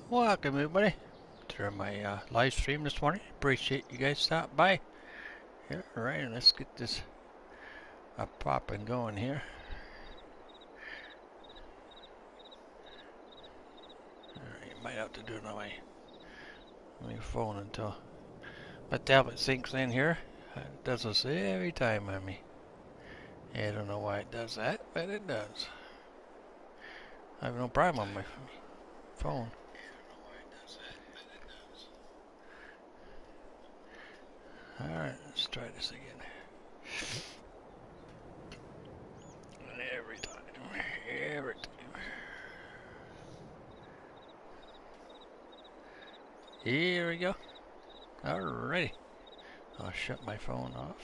Welcome everybody to my live stream this morning. Appreciate you guys stopping by. Here, alright, let's get this popping going here. Alright, you might have to do it on my phone until my tablet syncs in here. It does this every time on me. I don't know why it does that, but it does. I have no problem on my phone. Alright, let's try this again. Every time. Here we go. Alrighty. I'll shut my phone off.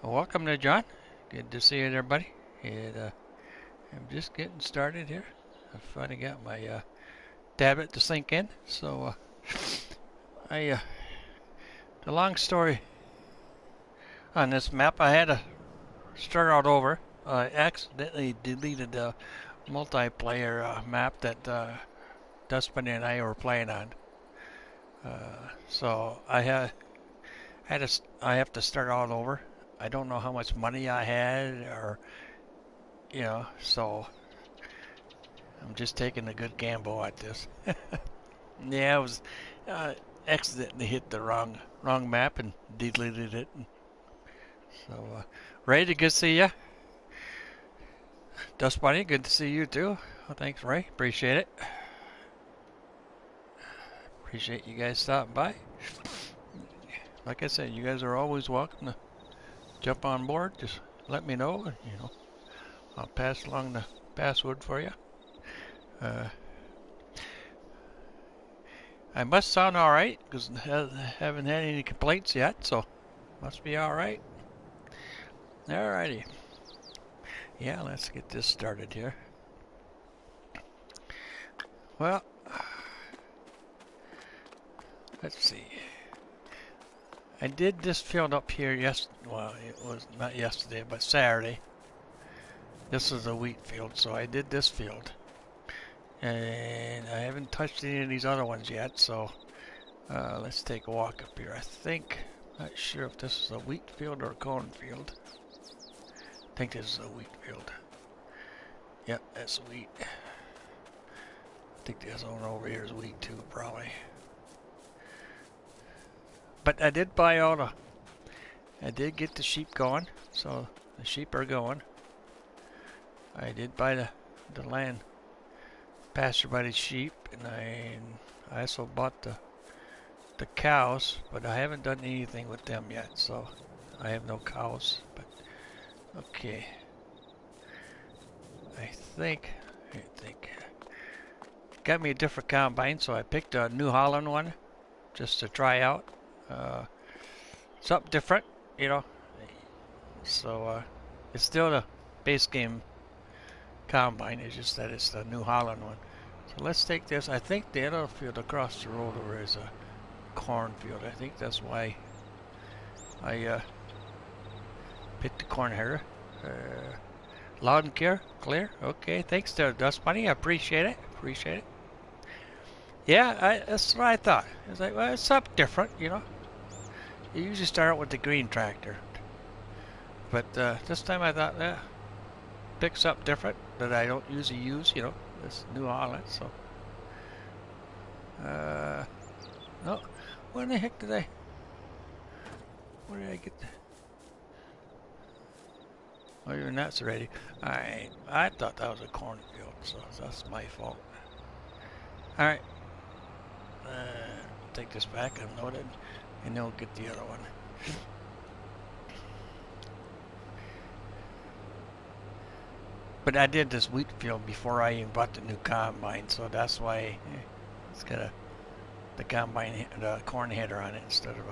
Welcome to John. Good to see you, everybody. I'm just getting started here. I finally got my tablet to sync in. So the long story on this map, I had to start out over. I accidentally deleted the multiplayer map that Dustbunny and I were playing on. So I have to start all over. I don't know how much money I had, or so I'm just taking a good gamble at this. Yeah, I was accidentally hit the wrong map and deleted it. So Ray, good to see you. Dust Bunny, good to see you too. Well, thanks, Ray. Appreciate it. Appreciate you guys stopping by. Like I said, you guys are always welcome to jump on board. Just let me know, and I'll pass along the password for you. I must sound alright, because I haven't had any complaints yet, so must be alright. Alrighty. Yeah, let's get this started here. Well, let's see. I did this field up here well, it was not yesterday, but Saturday. This is a wheat field, so I did this field. And I haven't touched any of these other ones yet, so let's take a walk up here. Not sure if this is a wheat field or a corn field. I think this is a wheat field. Yep, that's wheat. I think this one over here is wheat too, probably. But I did buy I did get the sheep going, so the sheep are going. I did buy the land pasture by the sheep, and I also bought the cows, but I haven't done anything with them yet, so I have no cows. But okay, I think got me a different combine, so I picked a New Holland one just to try out. Something different, so it's still the base game combine, it's just that it's the New Holland one. So let's take this. I think the other field across the road over is a cornfield. I think that's why I picked the corn here. Loud and clear. Okay, thanks there, Dust Bunny. I appreciate it. Yeah, that's what I thought. It's like, well, it's something different, You usually start out with the green tractor, but this time I thought, pick something different that I don't usually use. This New Holland. So, no, where the heck did where did I get the? Oh, you're nuts already. I thought that was a cornfield, so that's my fault. All right, take this back. I've noted, and then we'll get the other one. But I did this wheat field before I even bought the new combine, so that's why it's got the combine, the corn header on it instead of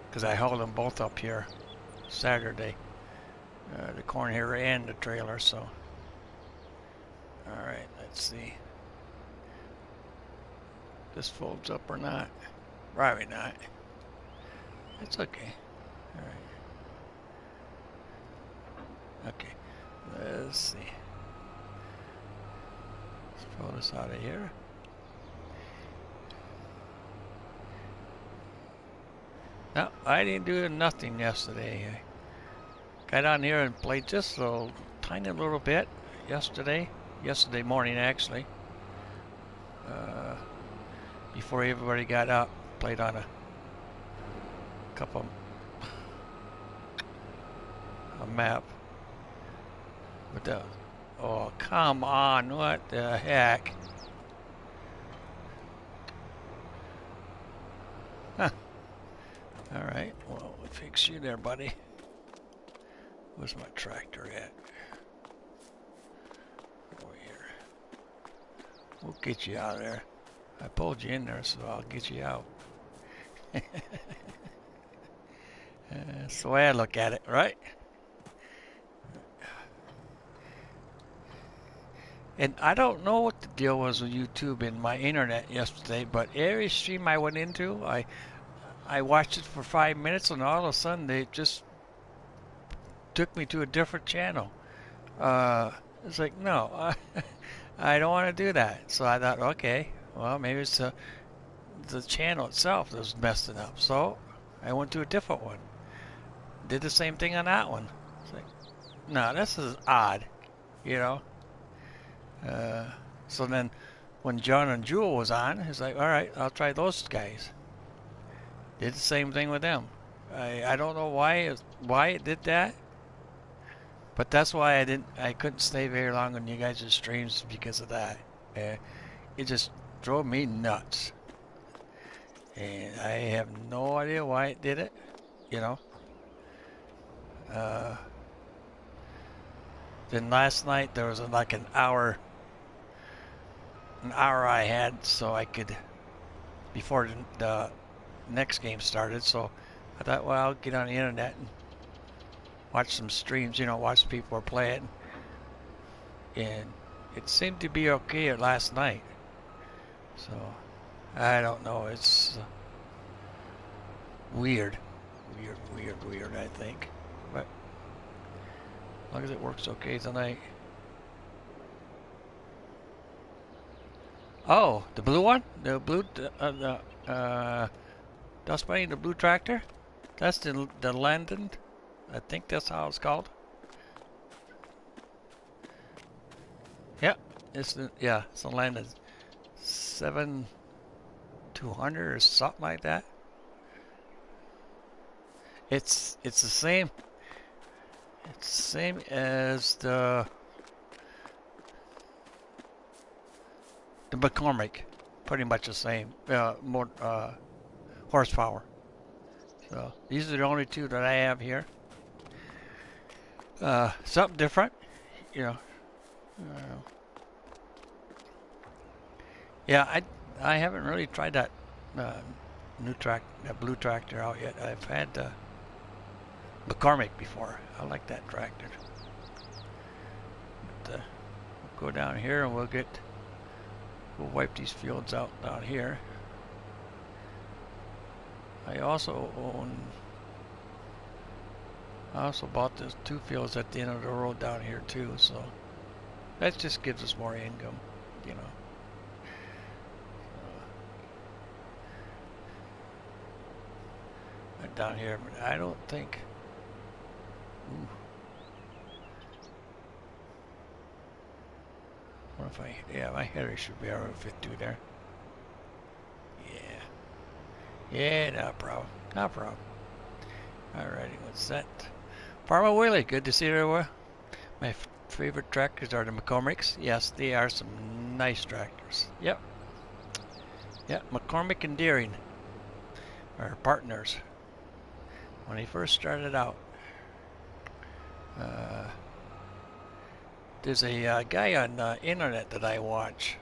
because I hauled them both up here Saturday, the corn header and the trailer. So, all right, let's see. This folds up or not? Probably not. It's okay. All right. Okay. Let's see. Let's throw this out of here. No, I didn't do nothing yesterday. I got on here and played just a tiny little bit yesterday morning actually. Before everybody got up, played on a map. With the, oh come on, what the heck? Huh. All right, well, we'll fix you there, buddy. Where's my tractor at? Over here. We'll get you out of there. I pulled you in there, so I'll get you out. That's the way I look at it, right? And I don't know what the deal was with YouTube and my internet yesterday, but every stream I went into, I watched it for 5 minutes, and all of a sudden they just took me to a different channel. It's like, no, I don't want to do that. So I thought, okay, well, maybe it's the channel itself that was messing up. So I went to a different one. Did the same thing on that one. It's like, no, this is odd, you know. So then when John and Jewel was on, it's like, all right, I'll try those guys. Did the same thing with them. I don't know why it did that, but that's why I couldn't stay very long on you guys' streams because of that. It just drove me nuts, and I have no idea why it did it. You know. Then last night there was like an hour I had, so I could before the next game started. So I thought, well, I'll get on the internet and watch some streams, you know, watch people play it. And it seemed to be okay last night. So I don't know. It's weird, I think. But as long as it works okay tonight. Oh, the blue one? The blue, that's funny, the blue tractor? That's the Landon. I think that's how it's called. Yeah, it's the Landon 7200 or something like that. It's the same. It's the same as the McCormick, pretty much the same. More horsepower. So these are the only two that I have here. Something different, you know. Yeah, I haven't really tried that blue tractor out yet. I've had McCormick before. I like that tractor. But, we'll go down here and we'll wipe these fields out down here. I also bought those 2 fields at the end of the road down here too, so that just gives us more income, you know. Down here, but I don't think. Ooh. What if yeah, my header should be able to fit through there. Yeah, no problem. Alrighty, what's that? Farmer Willie, good to see you there. My favorite tractors are the McCormicks. Yes, they are some nice tractors. Yep, McCormick and Deering are partners. When he first started out, there's a guy on the internet that I watch.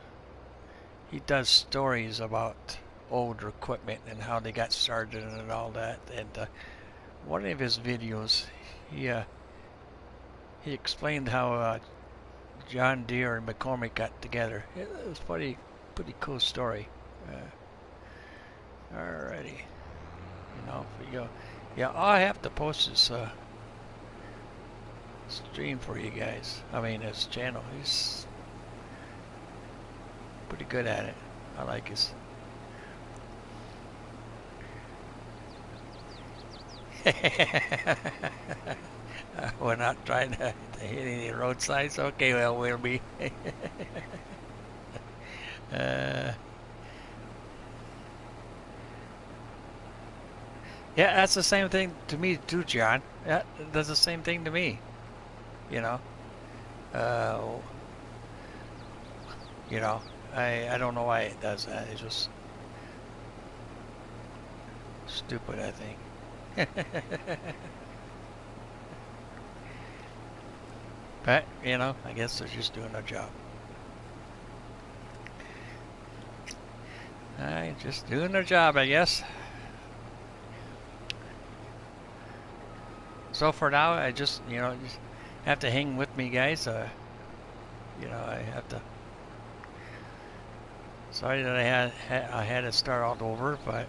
He does stories about older equipment and how they got started and all that. And one of his videos, he explained how John Deere and McCormick got together. It was pretty cool story. Alrighty. off we go. Yeah, I have to post this stream for you guys. I mean, his channel. He's pretty good at it. I like his. We're not trying to hit any roadsides. Okay, well, we'll be. Yeah, that's the same thing to me too, John. That does the same thing to me. You know, uh, you know, I don't know why it does that. It's just stupid, I think. But you know, I guess they're just doing their job. Just doing their job, I guess. So for now, I just, you know, just have to hang with me, guys. You know, I have to. Sorry that I had to start all over, but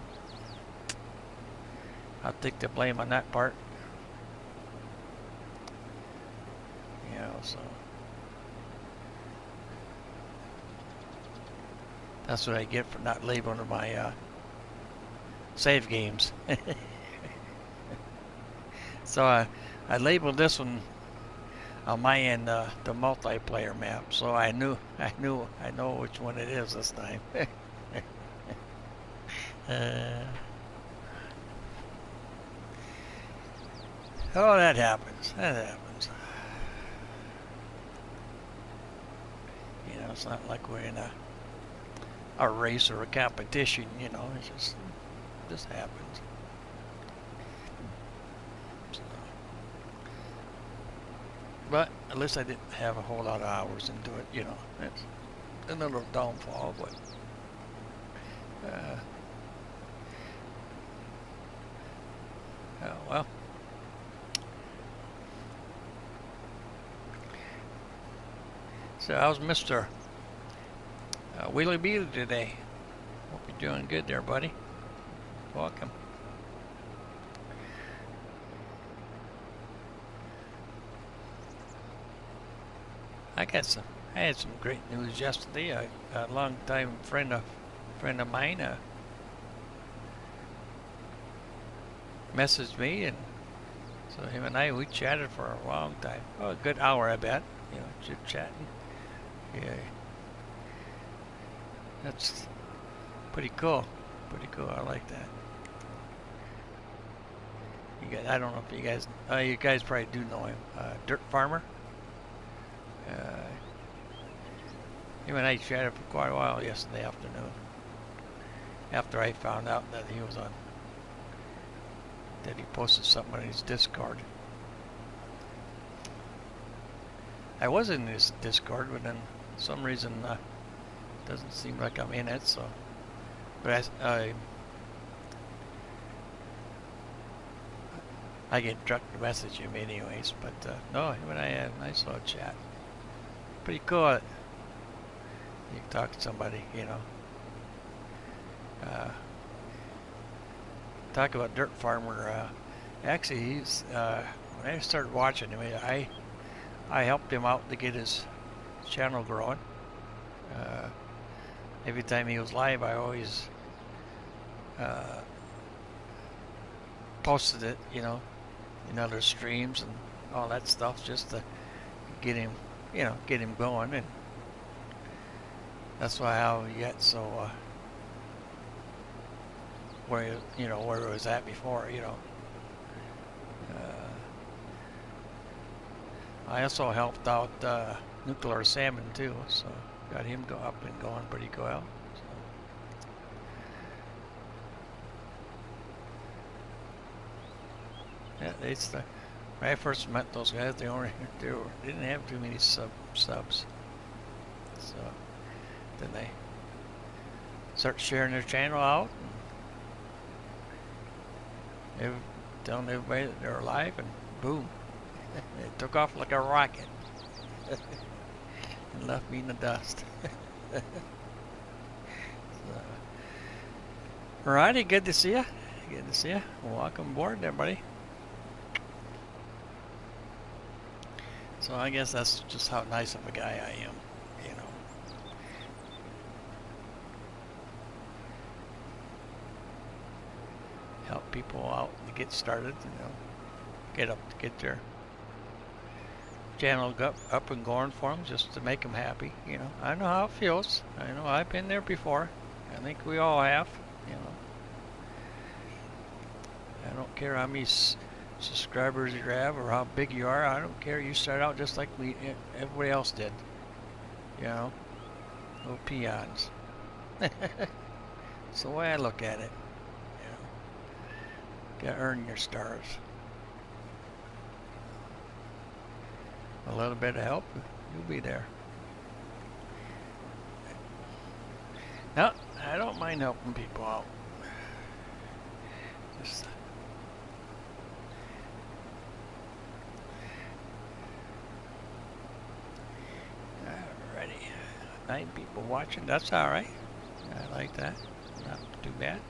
I'll take the blame on that part. You know, so that's what I get for not labeling my save games. So I labeled this one on my end the multiplayer map, so I know which one it is this time. Oh, that happens. That happens. You know, it's not like we're in a race or a competition. You know, it just happens. But at least I didn't have a whole lot of hours into it, you know. It's a little downfall, but oh well. So how's Mr. Wheelie Bealy today? Hope you're doing good there, buddy. Welcome. I had some great news yesterday. A long-time friend of mine messaged me, and so him and we chatted for a long time. Oh, a good hour, I bet. You know, chit-chatting. Yeah, that's pretty cool. Pretty cool. I like that. You guys, I don't know if you guys probably do know him. Dirt Farmer. Him and I chatted for quite a while yesterday afternoon. After I found out that he posted something on his Discord. I was in this Discord, but then for some reason doesn't seem like I'm in it. So, but I get drugged to message him anyways. But no, him and I had a nice little chat. Pretty cool. You can talk to somebody, you know. Talk about Dirt Farmer. Actually, he's when I started watching him, I helped him out to get his channel growing. Every time he was live, I always posted it, you know, in other streams and all that stuff, just to get him, you know, get him going. And that's how he got so where he was at before, you know. I also helped out Nuclear Salmon too, so got him up and going pretty well. So. Yeah, it's when I first met those guys, they didn't have too many subs. So then they start sharing their channel out, and telling everybody that they're alive, and boom, it took off like a rocket and left me in the dust. So, alrighty, good to see you. good to see you. Welcome aboard, everybody. So I guess that's just how nice of a guy I am, you know. Help people out to get started, you know. Get their channel up and going for them, just to make them happy, you know. I know how it feels. I know I've been there before. I think we all have, you know. I don't care how many subscribers you have or how big you are. I don't care. You start out just like everybody else did. You know, little peons. That's the way I look at it. You know, gotta earn your stars. A little bit of help, you'll be there. No, I don't mind helping people out. Just alrighty. 9 people watching, that's alright. I like that. Not too bad.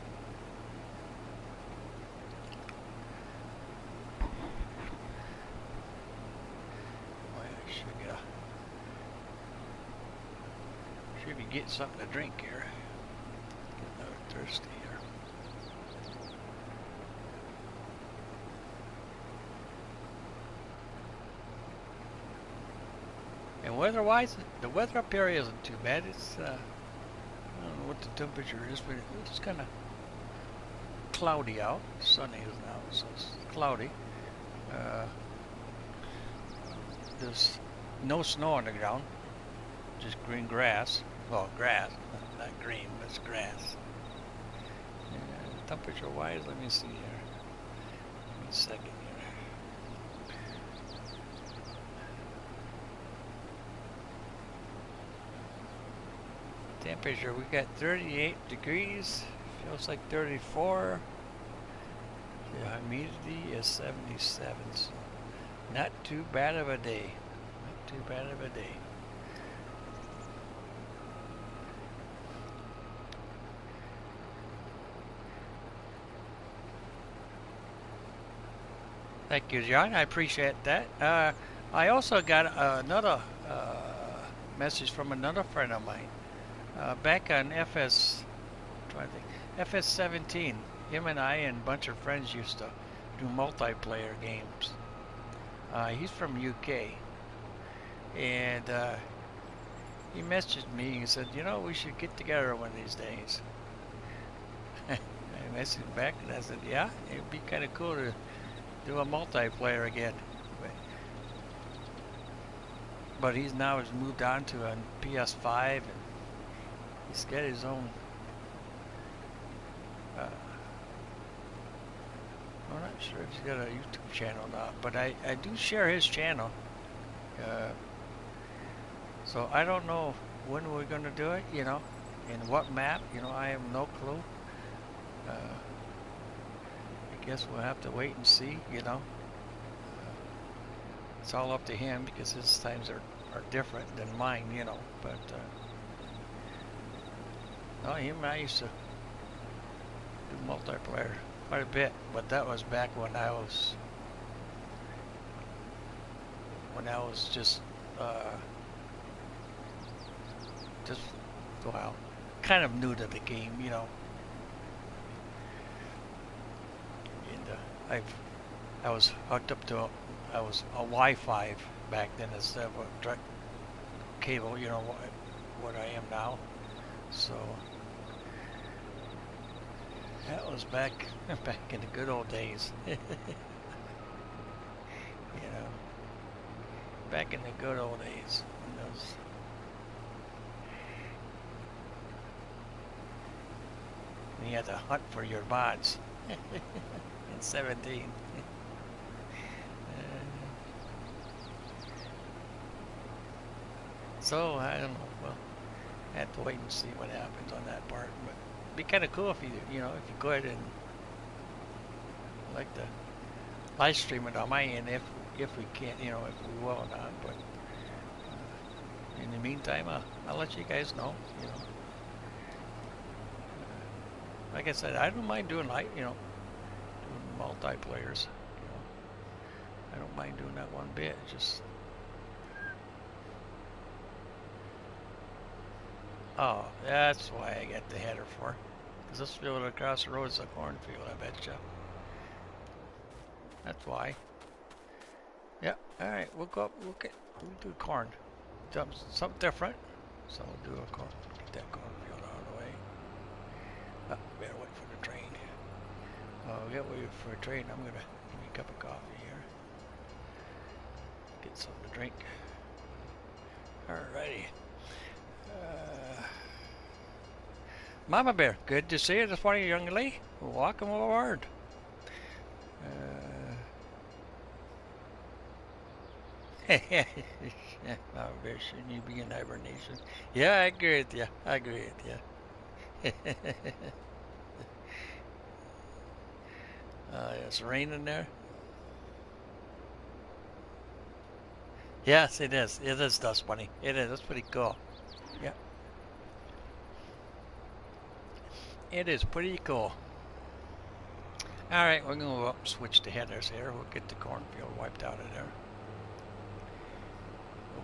Should be getting something to drink here. Get another thirsty here. And weather-wise, the weather up here isn't too bad. It's I don't know what the temperature is, but it's kind of cloudy out. Sunny is now, so it's cloudy. There's no snow on the ground, just green grass. Well, grass, not green, but it's grass. Temperature-wise, let me see here. Give me a second here. Temperature, we got 38 degrees. Feels like 34. The humidity is 77. So not too bad of a day. Not too bad of a day. Thank you, John. I appreciate that. I also got another message from another friend of mine. Back on Fs17, him and I and a bunch of friends used to do multiplayer games. He's from UK, and he messaged me and said, you know, we should get together one of these days. I messaged him back and I said, yeah, it'd be kind of cool to do a multiplayer again. But he's now has moved on to a PS5, and he's got his own I'm not sure if he's got a YouTube channel or not, but I do share his channel. So I don't know when we're going to do it, you know, in what map, you know, I have no clue. I guess we'll have to wait and see, you know. It's all up to him because his times are different than mine, you know, but no, him and I used to do multiplayer quite a bit, but that was back when I was just well, kind of new to the game, you know. And I was hooked up to I was a Wi-Fi back then instead of a direct cable, you know, what I am now. So that was back in the good old days. You know, back in the good old days when you had to hunt for your mods in 17. So I don't know. Well, I have to wait and see what happens on that part. But it'd be kind of cool if you know, if you could, and I'd like to live stream it on my end if we can, you know, if we will or not. But in the meantime, I'll let you guys know. You know, like I said, I don't mind doing you know, multiplayers. You know, I don't mind doing that one bit. Just oh, that's why I got the header for. Because this field across the road is a cornfield, I betcha. That's why. Yeah. All right, we'll go up. We'll do corn. Something different. So we'll do a corn. Get that cornfield out of the way. Oh, better wait for the train. Oh, we got to wait for a train. I'm gonna give me a cup of coffee here. Get something to drink. Alrighty. Mama Bear, good to see you this morning, young lady. Welcome aboard. Mama Bear, shouldn't you be in hibernation? Yeah, I agree with you. I agree with you. It's raining there. Yes, it is. It is Dust Bunny. It is. It's pretty cool. Yeah. It is pretty cool. Alright, we're going to go up and switch to headers here. We'll get the cornfield wiped out of there.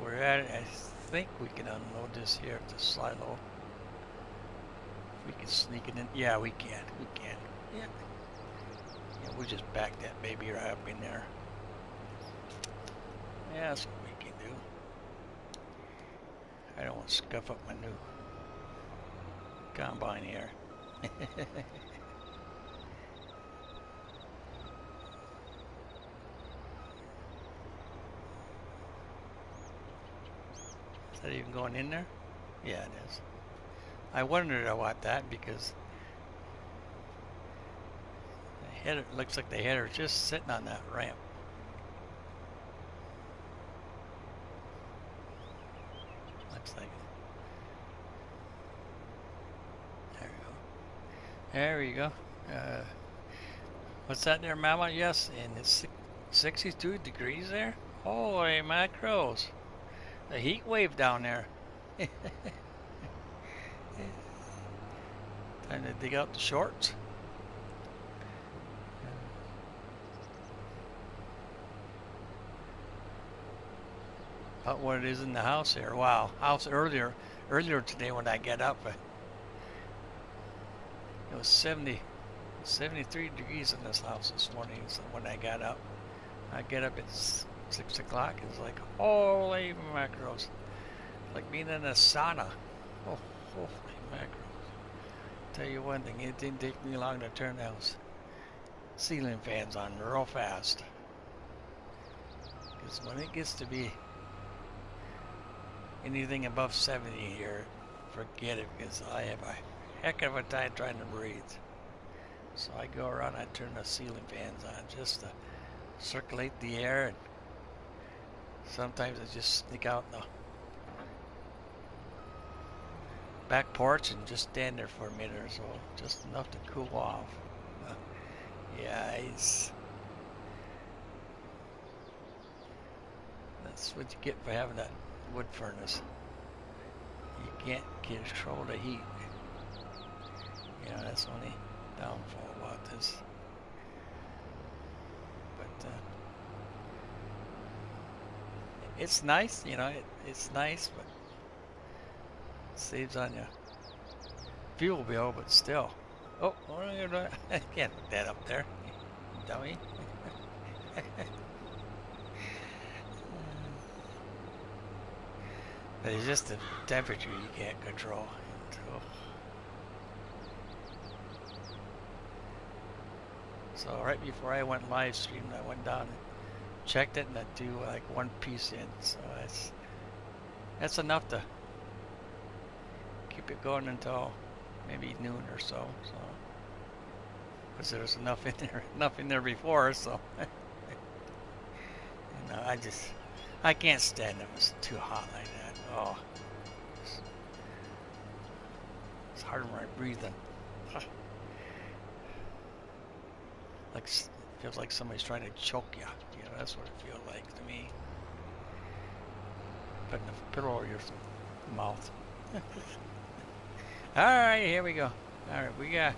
We're at it. I think we can unload this here at the silo. If we can sneak it in. Yeah, we can. We can. Yeah. Yeah, we'll just back that baby right up in there. Yeah, that's what we can do. I don't want to scuff up my new combine here. Is that even going in there? Yeah, it is. I wondered about that because the header looks like the header is just sitting on that ramp. Looks like it. There we go. What's that there, Mama? Yes, and it's 62 degrees there. Holy macros. A heat wave down there. Time to dig out the shorts. About what it is in the house here. Wow. House earlier today when I get up. It was 73 degrees in this house this morning. So when I got up, I get up at 6 o'clock. It's like, holy macros. Like being in a sauna. Oh, holy macros. Tell you one thing, it didn't take me long to turn those ceiling fans on real fast. Because when it gets to be anything above 70 here, forget it, because I have a heck of a time trying to breathe. So I go around, I turn the ceiling fans on just to circulate the air, and sometimes I just sneak out in the back porch and just stand there for a minute or so, just enough to cool off. Yeah, that's what you get for having that wood furnace. You can't control the heat. You know, that's the only downfall about this. But it's nice, you know, it's nice, but it saves on your fuel bill, but still. Oh, what are you doing? I can't put that up there, you dummy. But it's just the temperature you can't control. So right before I went live stream, I went down and checked it, and I do like 1 piece in. So that's enough to keep it going until maybe noon or so. So because there's enough in there before. So you know, I can't stand it. It's too hot like that. Oh, it's hard when I'm breathing. Like, feels like somebody's trying to choke you. You know, that's what it feels like to me. Putting a pillow over your mouth. All right, here we go. All right, we got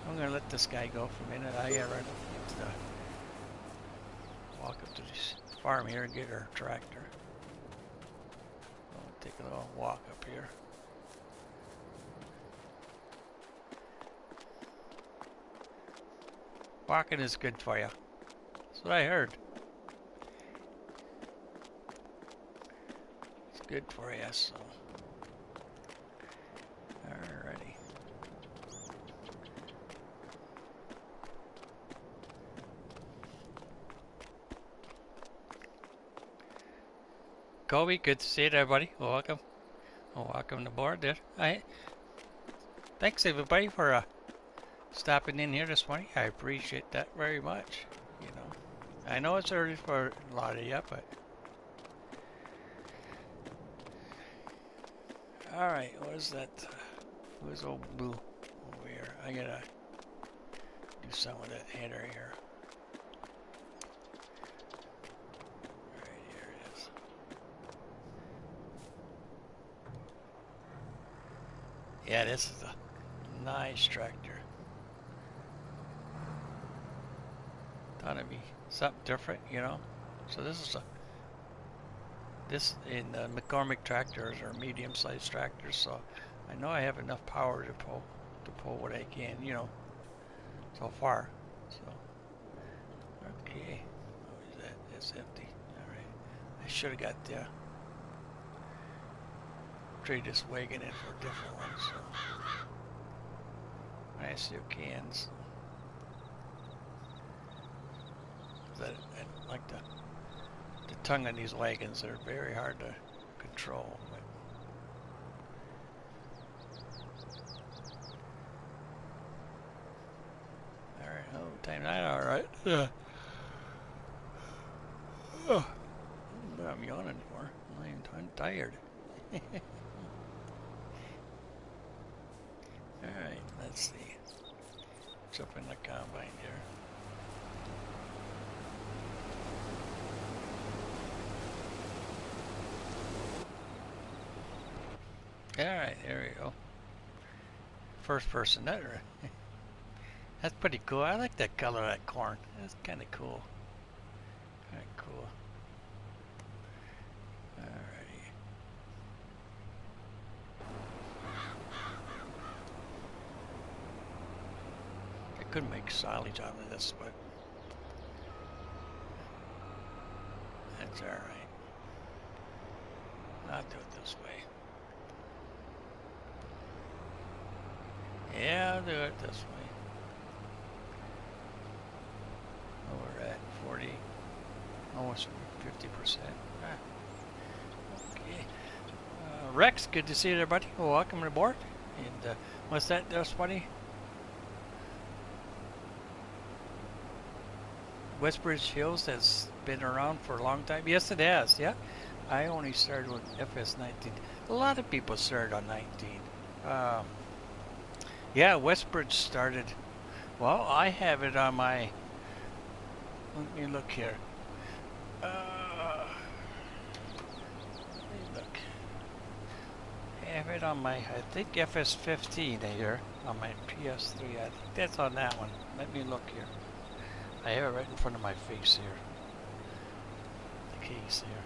I'm gonna let this guy go for a minute. I gotta run to walk up to this farm here and get our tractor. I'll take a little walk up here. Walking is good for you. That's what I heard. It's good for you, so. Alrighty. Kobe, good to see you, everybody. Welcome. Welcome aboard there. Thanks everybody for stopping in here this morning. I appreciate that very much. You know, I know it's early for a lot of you, but all right. What is that? Who's old Blue over here? I gotta do some of that header here. Right here it is. Yeah, this is a nice tractor. Thought it'd be something different, you know. So this in McCormick tractors are medium-sized tractors, so I know I have enough power to pull what I can, you know, so far. So okay, what is that? It's empty. All right, I should have got the trade this wagon in for a different one. So I still cans. I like the tongue on these wagons. They're very hard to control. But all right, oh, time that all right. Oh, I'm yawning anymore. I'm tired. All right, let's see. Jump in the combine here. Alright, there we go. First person, that's pretty cool. I like that color of that corn. That's kind of cool. Kind of cool. Alrighty. I could make silage out of this, but that's alright. I'll do it this way. Yeah, I'll do it this way. Oh, we're at 40, almost 50%. Okay. Rex, good to see you, everybody. Well, welcome aboard. And what's that, buddy? Westbridge Hills has been around for a long time. Yes, it has. Yeah, I only started with Fs19. A lot of people started on 19. Yeah, Westbridge started. Well, I have it on my. Let me look here. Let me look. I have it on my. I think Fs15 here on my PS3. I think that's on that one. Let me look here. I have it right in front of my face here. The case here.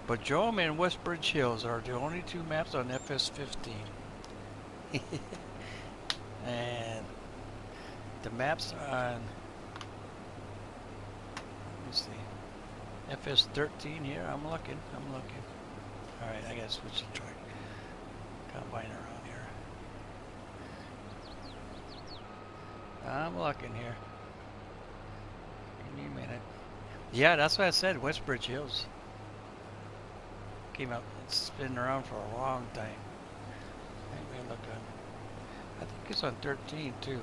But Jerome and Westbridge Hills are the only two maps on Fs15. And the maps on, let me see, Fs13 here. I'm looking. All right, I gotta switch the track. Combine around here. I'm looking here. Give me a minute. Yeah, that's what I said. Westbridge Hills came out. It's been around for a long time. Look on. I think it's on 13 too.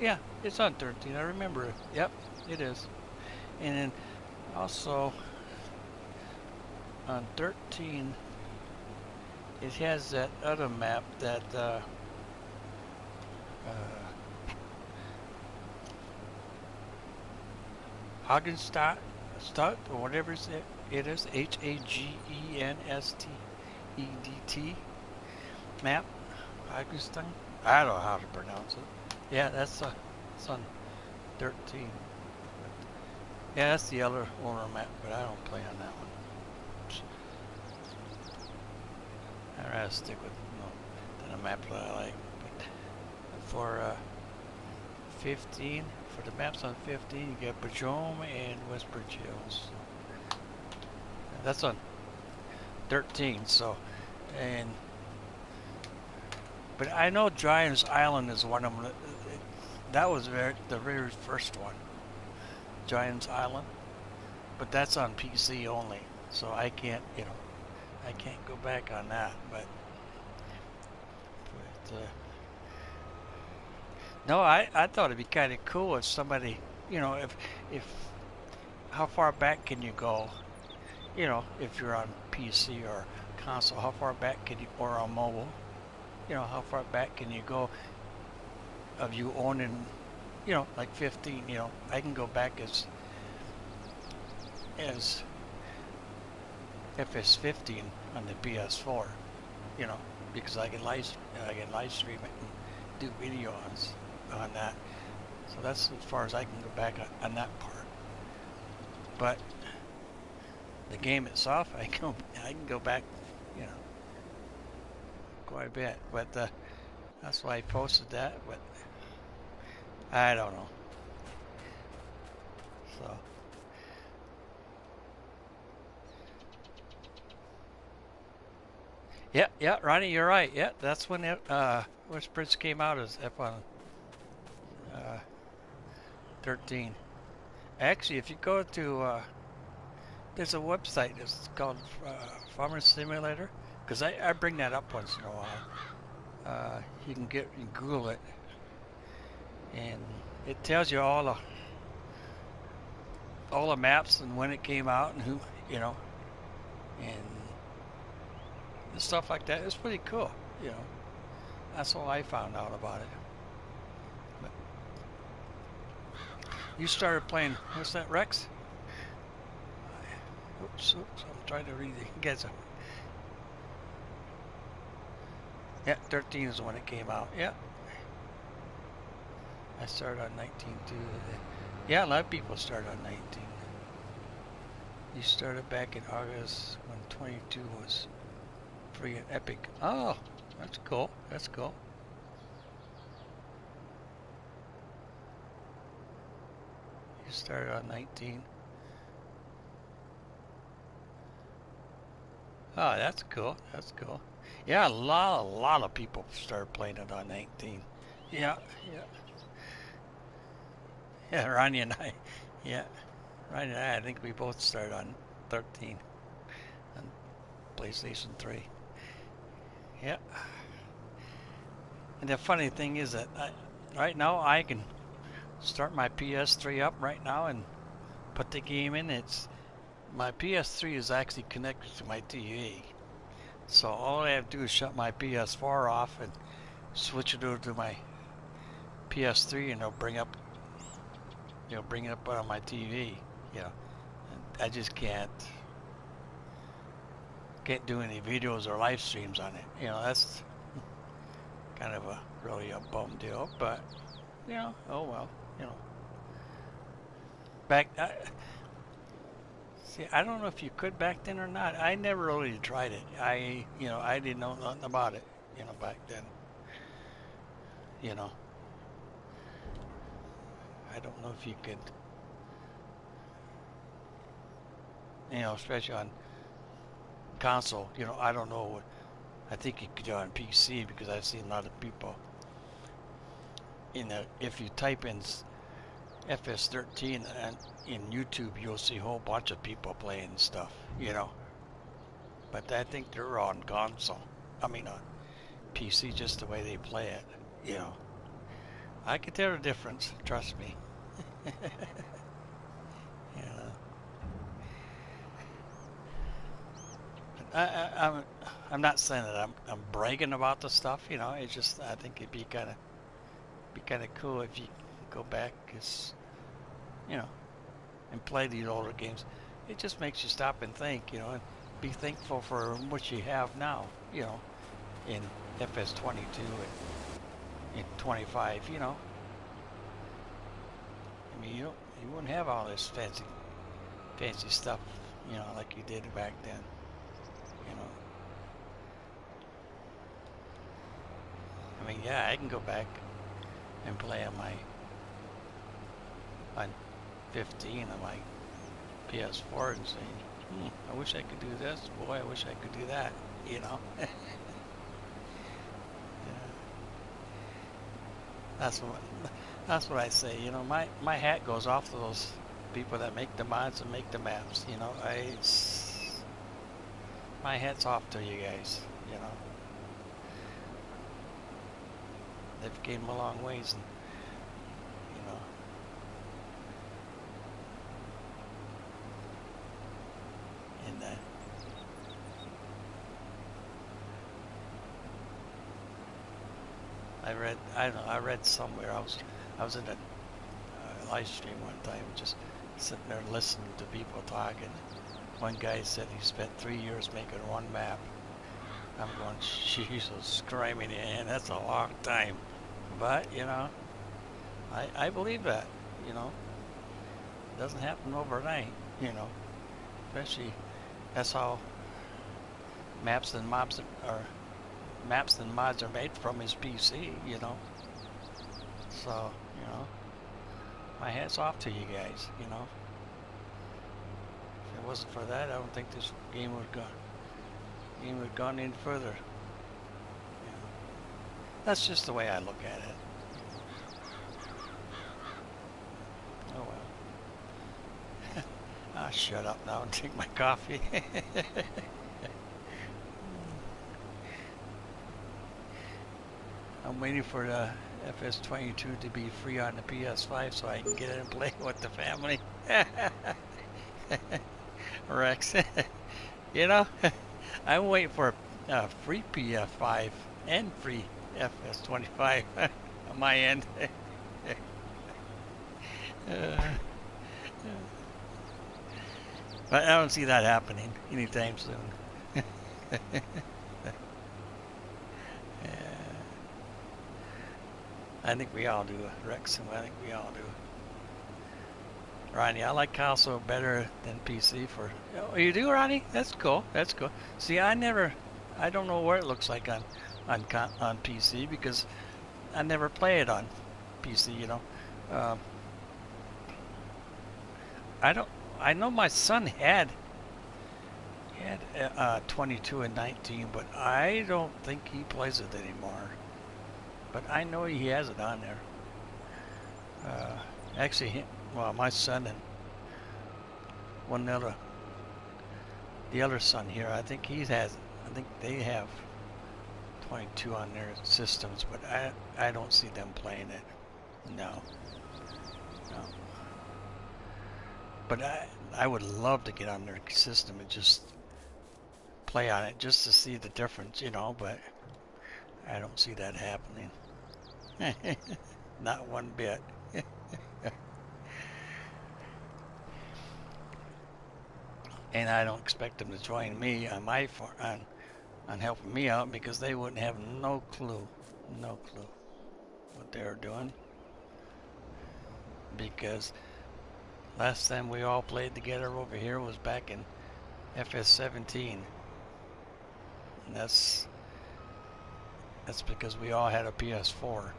Yeah, it's on 13. I remember it. Yep, it is. And then also on 13, it has that other map that Hagenstadt, or whatever it is, Hagenstedt map. I don't know how to pronounce it. Yeah, that's it's on 13. Yeah, that's the other owner map, but I don't play on that one. I'd rather stick with the map that I like. But for 15, for the maps on 15, you get Bajome and Westbridge Hills. That's on 13, so, and, but I know Giant's Island is one of them. That was the very first one, Giant's Island, but that's on PC only, so I can't, I can't go back on that, but no, I thought it'd be kind of cool if somebody, if how far back can you go, if you're on PC or console, how far back can you, or on mobile, how far back can you go of you owning, like 15, I can go back as Fs15 on the PS4, because I can live stream it and do video on that. So that's as far as I can go back on that part. But the game itself, I can go back, quite a bit. But that's why I posted that. But I don't know. So. Yeah, Ronnie, you're right. Yeah, that's when Westbridge came out as F on 13. Actually, if you go to, there's a website that's called Farmer Simulator, because I bring that up once in a while. You can Google it, and it tells you all the maps and when it came out and who, and stuff like that. It's pretty cool, That's all I found out about it. But you started playing, what's that, Rex? Oops, I'm trying to read it. Guys, yeah, 13 is when it came out. Yeah. I started on 19 too. Yeah, a lot of people started on 19. You started back in August when 22 was free and Epic. Oh, that's cool. That's cool. You started on 19. Oh, that's cool. That's cool. Yeah, a lot of people started playing it on 19. Yeah. Yeah, Ronnie and I. Yeah, Ronnie and I think we both started on 13 on PlayStation 3. Yeah. And the funny thing is that right now I can start my PS3 up right now and put the game in. My PS3 is actually connected to my TV. So all I have to do is shut my PS4 off and switch it over to my PS3, and it'll bring up it up on my TV. And I just can't do any videos or live streams on it. That's kind of really a bum deal, but oh well, see, I don't know if you could back then or not. I never really tried it. I didn't know nothing about it, back then. I don't know if you could, especially on console, I don't know what, I think you could do it on PC, because I've seen a lot of people, if you type in Fs13 and in YouTube, you'll see a whole bunch of people playing stuff, but I think they're on console, on PC, just the way they play it, I can tell the difference, trust me. I'm not saying that I'm bragging about the stuff, it's just, I think it'd be kind of cool if you go back, and play these older games. It just makes you stop and think, and be thankful for what you have now, in Fs22 in 25, you know. I mean, you wouldn't have all this fancy stuff, you know, like you did back then, you know. I mean, yeah, I can go back and play on 15 on my PS4 and say, I wish I could do this. Boy, I wish I could do that, you know. Yeah. That's what I say, you know. My hat goes off to those people that make the mods and make the maps, you know. My hat's off to you guys, you know. They've came a long ways, and you know. And I read somewhere. I was in a live stream one time, just sitting there listening to people talking. One guy said he spent 3 years making one map. I'm going, Jesus, screaming, and that's a long time. But you know, I believe that. You know, it doesn't happen overnight. You know, especially that's how maps and mods are made from his PC. You know, so you know, my hat's off to you guys. You know, if it wasn't for that, I don't think this game would have gone any further. You know, that's just the way I look at it. Oh well. I'll shut up now and drink my coffee. I'm waiting for the Fs22 to be free on the PS5 so I can get it and play with the family. Rex, you know, I'm waiting for a free PS5 and free Fs25 on my end. But I don't see that happening anytime soon. I think we all do, Rex. I think we all do. Ronnie, I like console better than PC for. Oh, you do, Ronnie? That's cool. That's cool. See, I don't know what it looks like on PC because I never play it on PC. You know, I know my son had 22 and 19, but I don't think he plays it anymore. But I know he has it on there. Actually, well, my son and the other son here, I think they have 22 on their systems, but I don't see them playing it. No. But I would love to get on their system and just play on it just to see the difference, you know, but I don't see that happening. Not one bit. And I don't expect them to join me on on helping me out because they wouldn't have no clue what they were doing. Because last time we all played together over here was back in Fs17. And that's because we all had a PS4.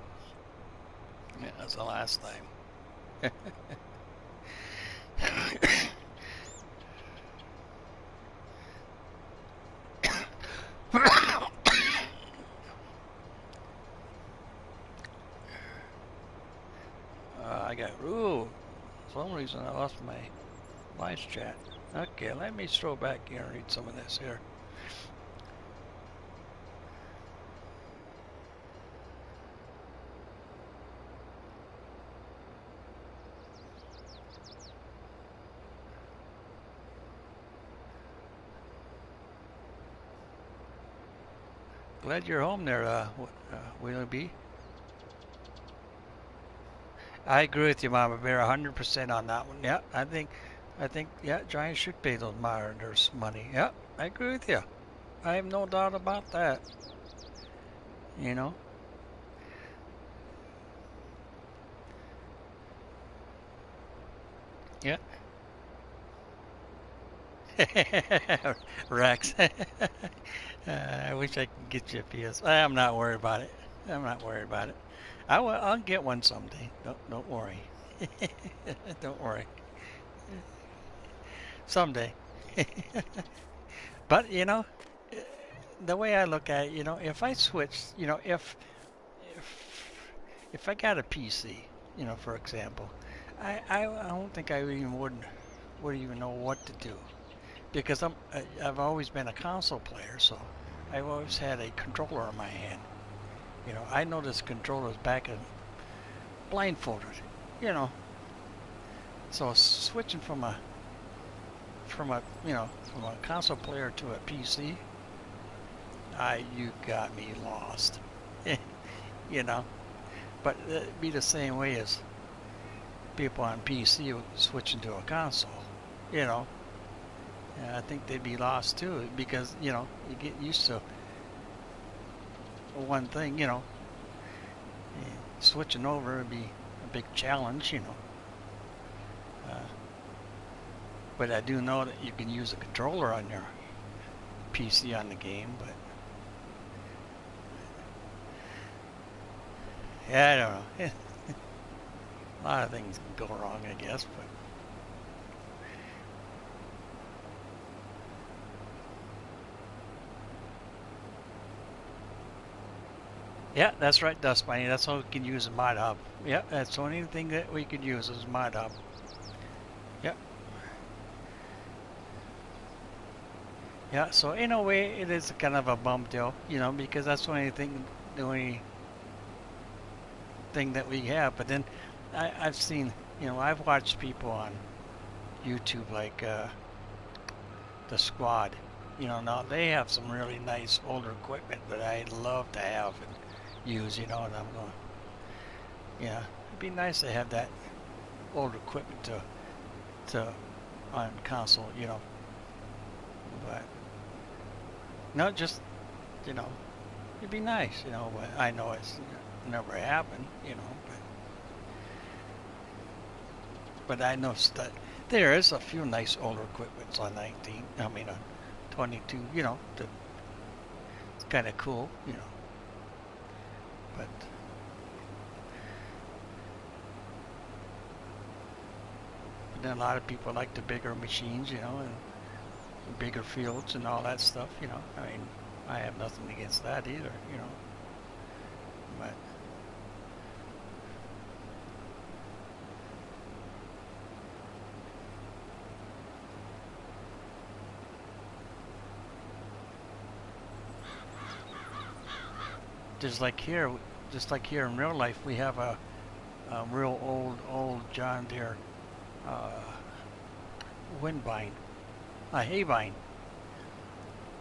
Yeah, that's the last time. I got, for some reason I lost my voice chat. Okay, let me scroll back here and read some of this here. Glad you're home there, Willie B. I agree with you, Mama Bear, 100% on that one. Yeah, I think, yeah, Giants should pay those monitors money. Yeah, I agree with you. I have no doubt about that. You know, Yeah. Rex. I wish I could get you a PS. I'm not worried about it. I'm not worried about it. I'll get one someday. Don't worry. Don't worry. Someday. But the way I look at it, if I switch, if if I got a PC, for example, I don't think I even would even know what to do because I've always been a console player, so I've always had a controller in my hand. I know this controller's back and blindfolded, you know. So switching from a console player to a PC, you got me lost, you know. But it'd be the same way as people on PC switching to a console, you know. And I think they'd be lost too because you get used to one thing, switching over would be a big challenge, but I do know that you can use a controller on your PC on the game, but yeah, I don't know. A lot of things can go wrong, I guess, but yeah, that's right, Dust Bunny. That's all we can use in Mod Hub. Yeah, that's the only thing that we could use is Mod Hub. Yep. Yeah, so in a way, it is kind of a bum deal, because that's the only thing that we have. But then I've seen, I've watched people on YouTube like the Squad. Now they have some really nice older equipment that I'd love to have and use, and I'm going, yeah, it'd be nice to have that old equipment to on console, but no, just, it'd be nice, but I know it's never happened, but I noticed that there is a few nice older equipments on 22, that it's kind of cool, but then a lot of people like the bigger machines, and bigger fields and all that stuff, I mean, I have nothing against that either, but just like here in real life, we have a real old John Deere wind vine, a hay vine.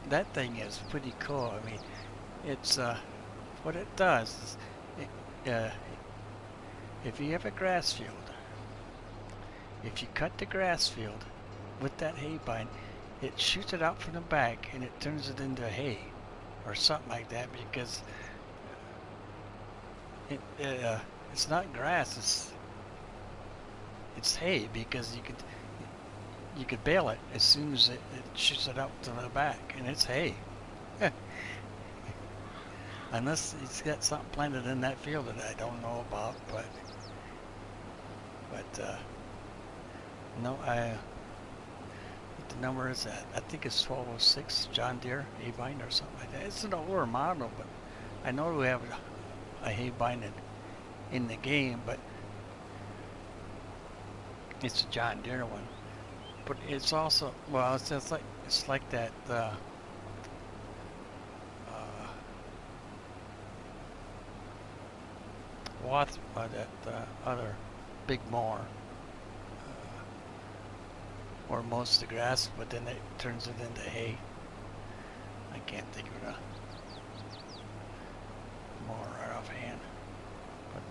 That thing is pretty cool. I mean, it's what it does is, if you have a grass field, if you cut the grass field with that hay vine, it shoots it out from the back and it turns it into hay or something like that because it's not grass, it's hay because you could bale it as soon as it shoots it out to the back, and it's hay. Unless it's got something planted in that field that I don't know about, but no, what the number is that? I think it's 1206 John Deere hay vine or something like that. It's an older model, but I know we have a hay vine in the game, but it's a John Deere one. But it's also, well, it's like that that other big mower, or most of the grass, but then it turns it into hay. I can't think of the mower right offhand. But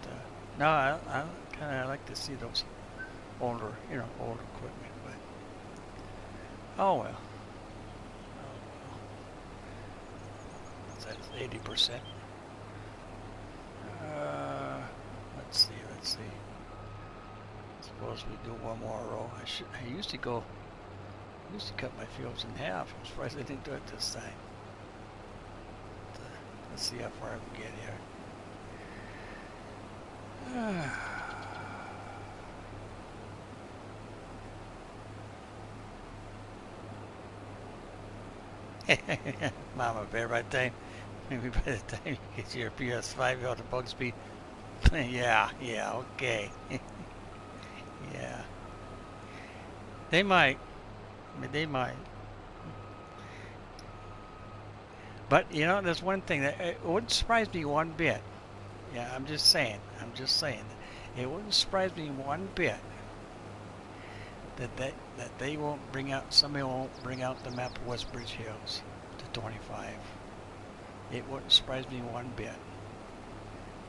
no, I kind of like to see those older equipment. But oh well. That's 80%. Let's see. Suppose we do one more row. I used to cut my fields in half. I'm surprised I didn't do it this time. Let's see how far I can get here. Mama bear, maybe by the time you get your PS5 out of Bugsby. yeah, okay. yeah. They might. They might. But, you know, there's one thing that it wouldn't surprise me one bit. Yeah, I'm just saying. It wouldn't surprise me one bit that they won't bring out, somebody won't bring out the map of Westbridge Hills to 25. It wouldn't surprise me one bit.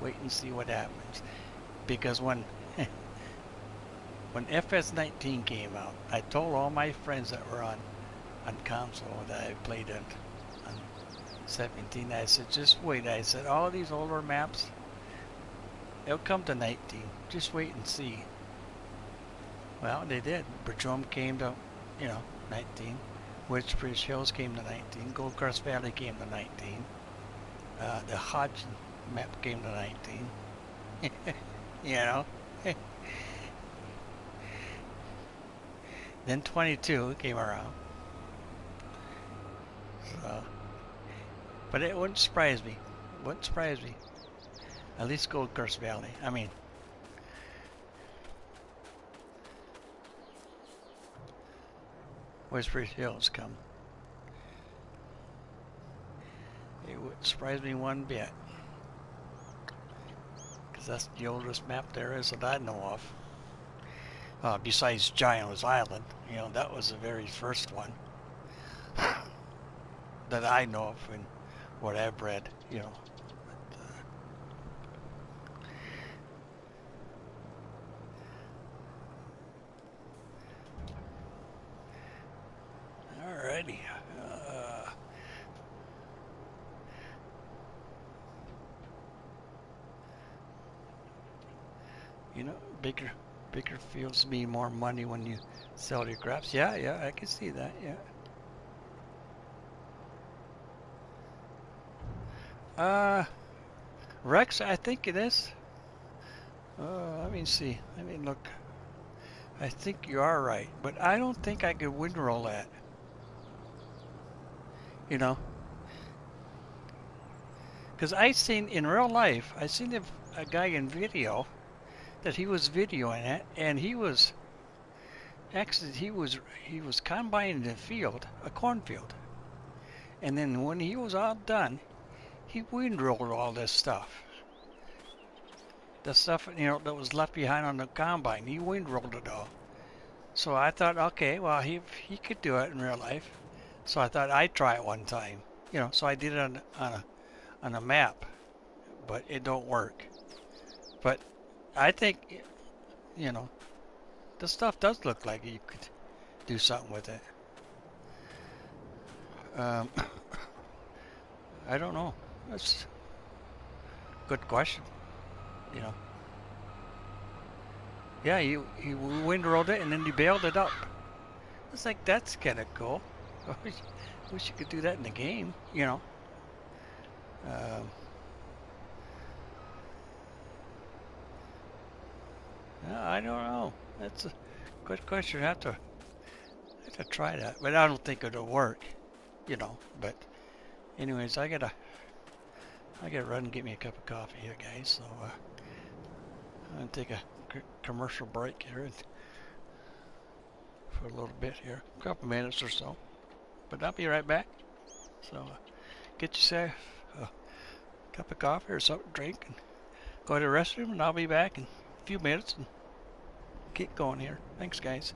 Wait and see what happens. Because when Fs19 came out, I told all my friends that were on console that I played on 17, I said, just wait. I said, all these older maps, they'll come to 19. Just wait and see. Well, they did. Bridgehome came to, 19. Westbridge Hills came to 19. Goldcrest Valley came to 19. The Hodgson map came to 19. Then 22 came around. So, but it wouldn't surprise me. At least Goldcrest Valley. I mean, Westbridge Hills come. It wouldn't surprise me one bit. Because that's the oldest map there is that I know of. Besides Giant's Island. That was the very first one that I know of and what I've read, Alrighty. Bigger fields mean more money when you sell your crops. Yeah, I can see that, yeah. Rex, I think it is. Let me see. Let me look. I think you are right, but I don't think I could windroll that. Because I seen in real life, I seen a guy in video that he was videoing it, and he was combining a field, a cornfield, and then when he was all done, he windrolled all this stuff. The stuff that was left behind on the combine, he windrolled it all. So I thought, okay, well he could do it in real life. So I thought I'd try it one time, So I did it on a map, but it don't work. But I think, the stuff does look like you could do something with it. I don't know. That's a good question. Yeah, he windrolled it and then he bailed it up. It's like, that's kind of cool. Wish you could do that in the game, I don't know. That's a good question. I have to try that, but I don't think it'll work, But anyways, I gotta run and get me a cup of coffee here, guys. So I'm gonna take a commercial break here for a little bit here, a couple minutes or so. But I'll be right back. So get yourself a cup of coffee or something to drink and go to the restroom, and I'll be back in a few minutes and keep going here. Thanks, guys.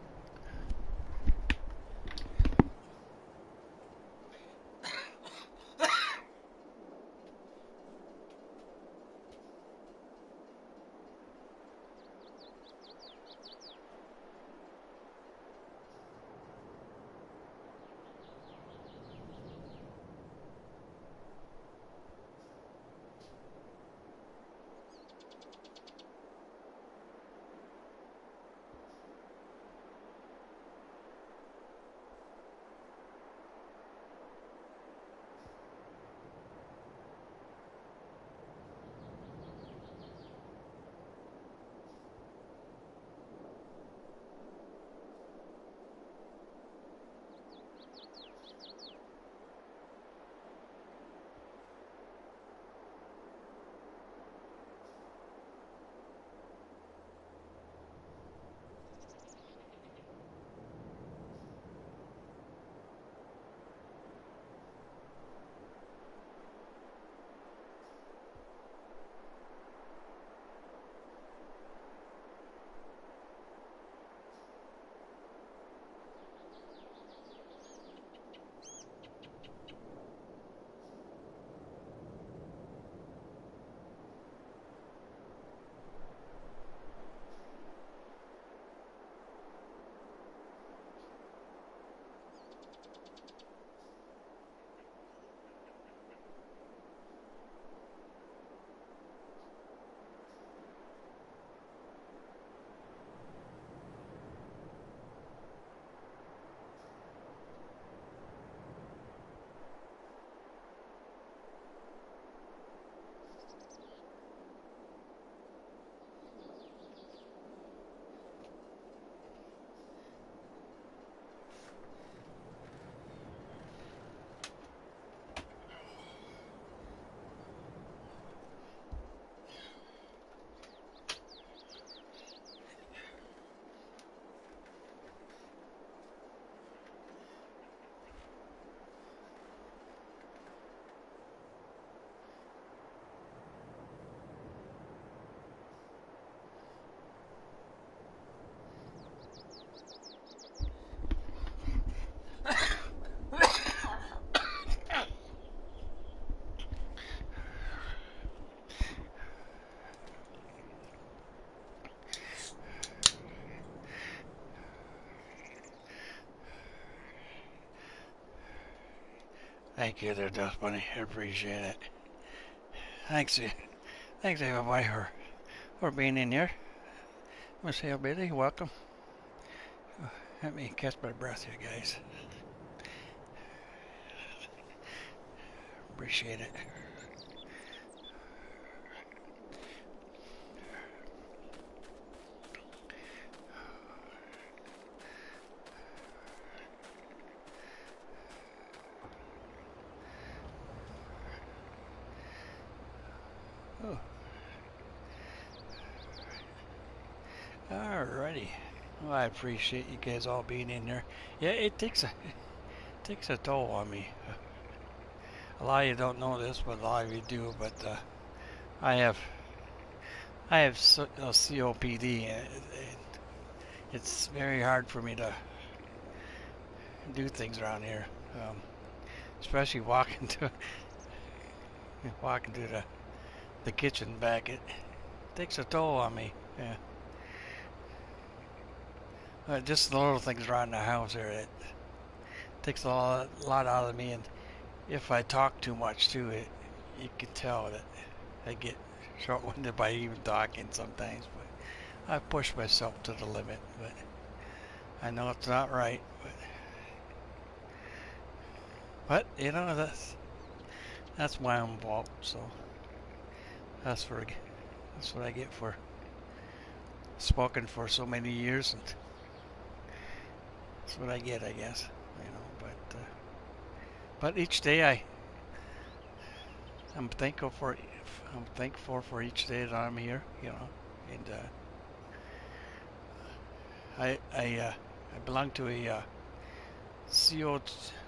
Thank you there, Dust Bunny. I appreciate it. Thanks, thanks everybody for being in here. Miss Hillbilly, welcome. Let me catch my breath here, guys. Appreciate it. Oh. Alrighty. Well, I appreciate you guys all being in there. Yeah, it takes a toll on me. A lot of you don't know this, but a lot of you do. But I have COPD, and it's very hard for me to do things around here, especially walking to the kitchen back. It takes a toll on me. Yeah. Just the little things around the house here, it takes a lot out of me. And if I talk too much too, you can tell that I get short-winded by even talking sometimes. But I push myself to the limit. But I know it's not right. But you know, that's my own fault. So that's what I get for spoken for so many years, and that's what I get, I guess. You know, but each day I'm thankful for each day that I'm here. You know, and I belong to a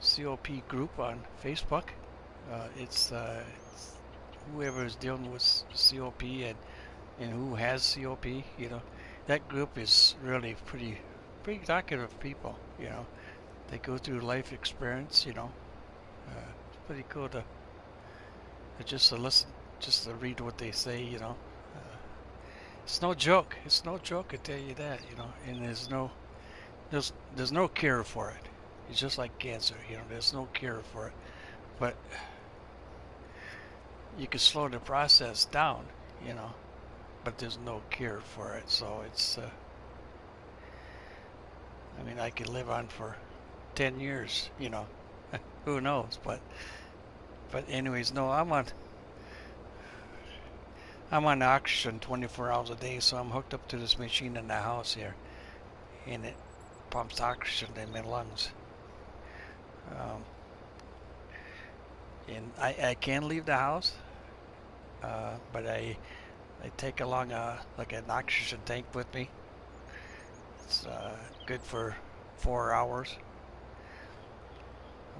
COP group on Facebook. It's whoever is dealing with COP and who has COP. You know, that group is really pretty talkative people. You know, they go through life experience. You know, it's pretty cool to just to listen, just to read what they say. You know, it's no joke. It's no joke, I tell you that. You know, and there's no cure for it. It's just like cancer. You know, there's no cure for it, but you can slow the process down. You know, but there's no cure for it. So it's I mean, I could live on for 10 years, you know, who knows, but anyways, no, I'm on oxygen 24 hours a day, so I'm hooked up to this machine in the house here, and it pumps oxygen in my lungs. And I can leave the house, but I take along like an oxygen tank with me. It's good for 4 hours.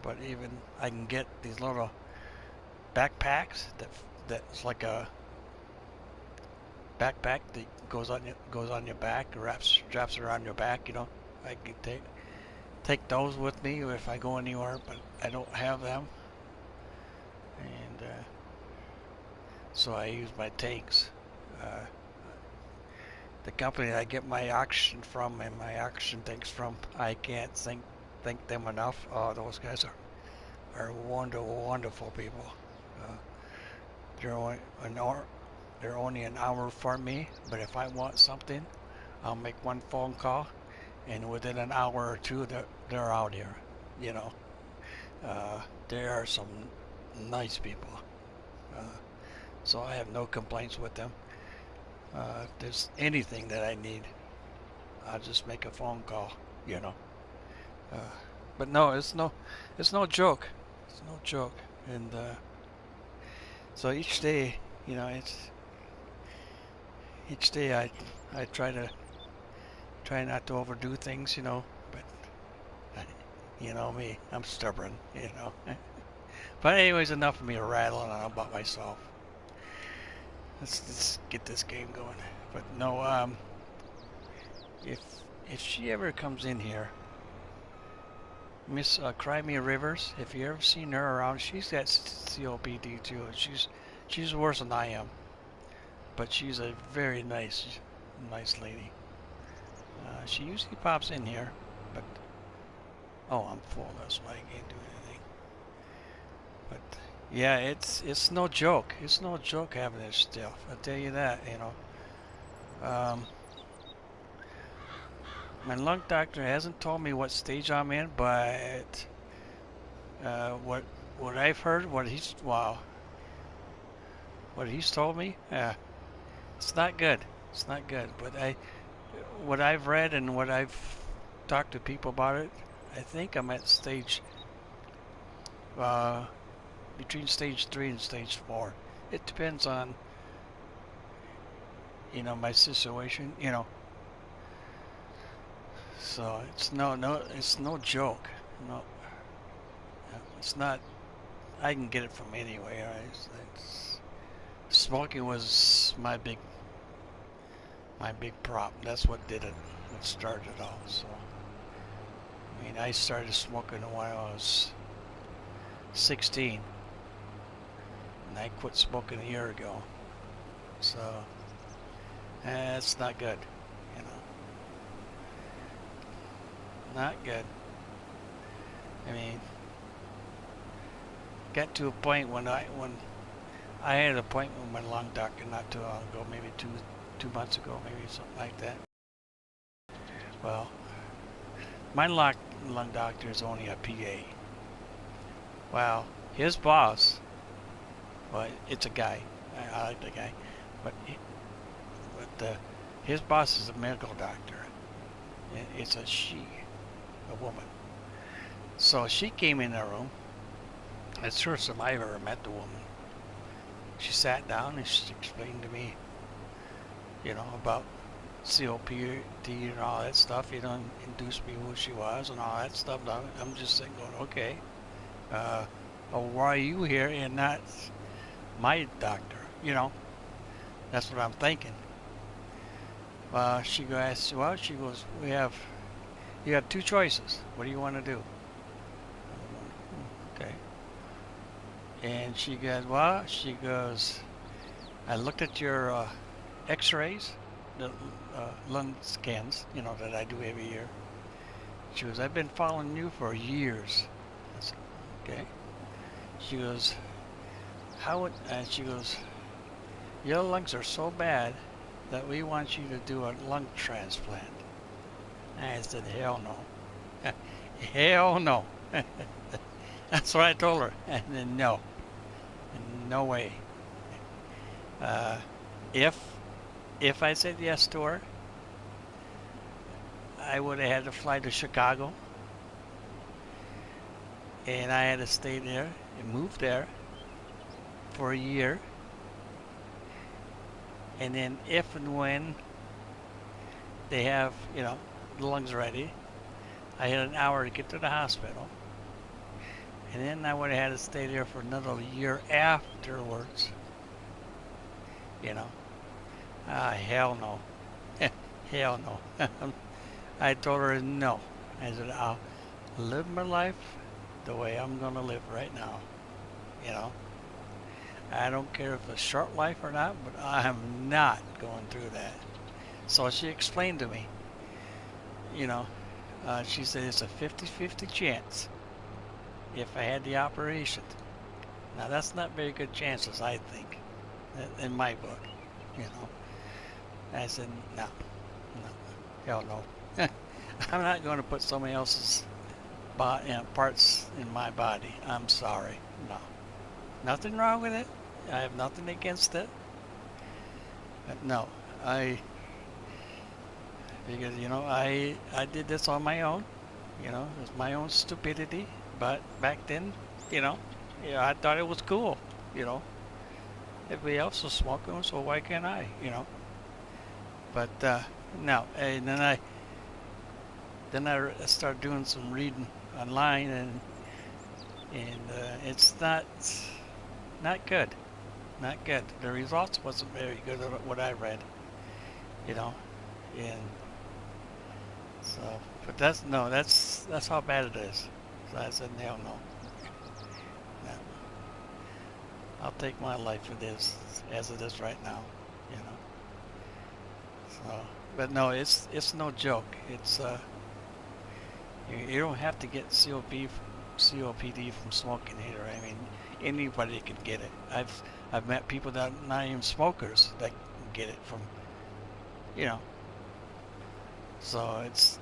But even I can get these little backpacks that's like a backpack that goes on your back, wraps around your back. You know, I can take those with me if I go anywhere, but I don't have them, and so I use my tanks. The company I get my oxygen from and my oxygen tanks from, I can't thank them enough. Oh, those guys are wonderful people. They're only an hour from me, but if I want something, I'll make one phone call, and within an hour or two, they're out here. You know, they are some nice people. So I have no complaints with them. If there's anything that I need, I'll just make a phone call, you know. But no, it's no joke. It's no joke. And so each day, you know, each day I try not to overdo things, you know. But you know me, I'm stubborn, you know. But anyways, enough of me rattling on about myself. Let's get this game going. But no, if she ever comes in here, Miss Crimea Rivers, if you ever seen her around, she's got COPD too. She's worse than I am, but she's a very nice lady. She usually pops in here, but oh, I'm full. That's why I can't do anything. But yeah, it's no joke. It's no joke having this stuff. I'll tell you that. You know, my lung doctor hasn't told me what stage I'm in, but what I've heard, what he's told me, it's not good. It's not good. But what I've read and what I've talked to people about it, I think I'm at stage between stage 3 and stage 4. It depends on, you know, my situation, you know. So it's it's no joke. No, it's not. I can get it from anywhere. Smoking was my big problem. That's what did it. What started it all. So I mean, I started smoking when I was 16, and I quit smoking a year ago. So it's not good, you know. Not good. I mean, got to a point when I had an appointment with my lung doctor not too long ago, maybe two months ago, maybe something like that. Well, my lung doctor is only a PA. Well, his boss, well, it's a guy. I like the guy, but his boss is a medical doctor. It's a she, a woman. So she came in the room. It's the first time I ever met the woman. She sat down and she explained to me, you know, about COPD and all that stuff. You know, induced me who she was and all that stuff. I'm just sitting going, okay. Well, why are you here and not my doctor? You know, that's what I'm thinking. She goes, well, she goes, you have two choices. What do you want to do? Okay. And she goes, I looked at your x-rays, the lung scans, you know, that I do every year. She goes, I've been following you for years. I said, okay. She goes, and she goes, your lungs are so bad that we want you to do a lung transplant. And I said, hell no. Hell no. That's what I told her. And then no way. If I said yes to her, I would have had to fly to Chicago, and I had to stay there and move there for a year. And then if and when they have, you know, the lungs ready, I had an hour to get to the hospital. And then I would have had to stay there for another year afterwards. You know. Hell no. Hell no. I told her no. I said, I'll live my life the way I'm going to live right now. You know. I don't care if it's a short life or not, but I'm not going through that. So she explained to me, you know, she said it's a 50-50 chance if I had the operation. Now that's not very good chances, I think, in my book, you know. I said, no, hell no. I'm not going to put somebody else's parts in my body. I'm sorry, no. Nothing wrong with it. I have nothing against it. But no, because, you know, I did this on my own. You know, it was my own stupidity. But back then, you know, yeah, I thought it was cool. You know, everybody else was smoking, so why can't I? You know. But no, and then I started doing some reading online, and it's not good. Not good. The results wasn't very good at what I read, you know, and so, but that's how bad it is. So I said, hell no. No. I'll take my life as it is right now, you know. So, but no, it's no joke. It's you don't have to get COPD from smoking either. I mean, Anybody can get it. I've met people that are not even smokers that can get it from, you know. So it's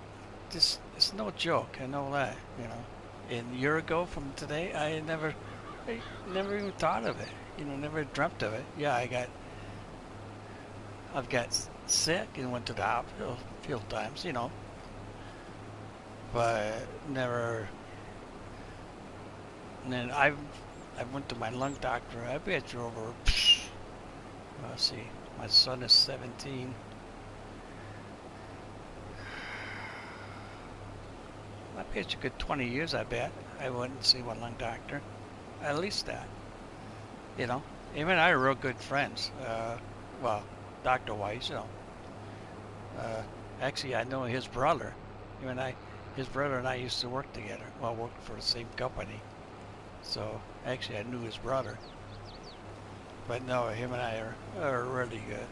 no joke. I know that, you know. And a year ago from today, I never even thought of it. You know, never dreamt of it. Yeah, I've got sick and went to the hospital a few times, you know, but never. And then I went to my lung doctor. I bet you over. Let's see, my son is 17. I bet you good 20 years. I bet I went and see one lung doctor, at least that. You know, even I are real good friends. Well, Dr. Weiss, you know. Actually, I know his brother. His brother and I used to work together. Well, worked for the same company. So actually, I knew his brother. But no, him and I are really good.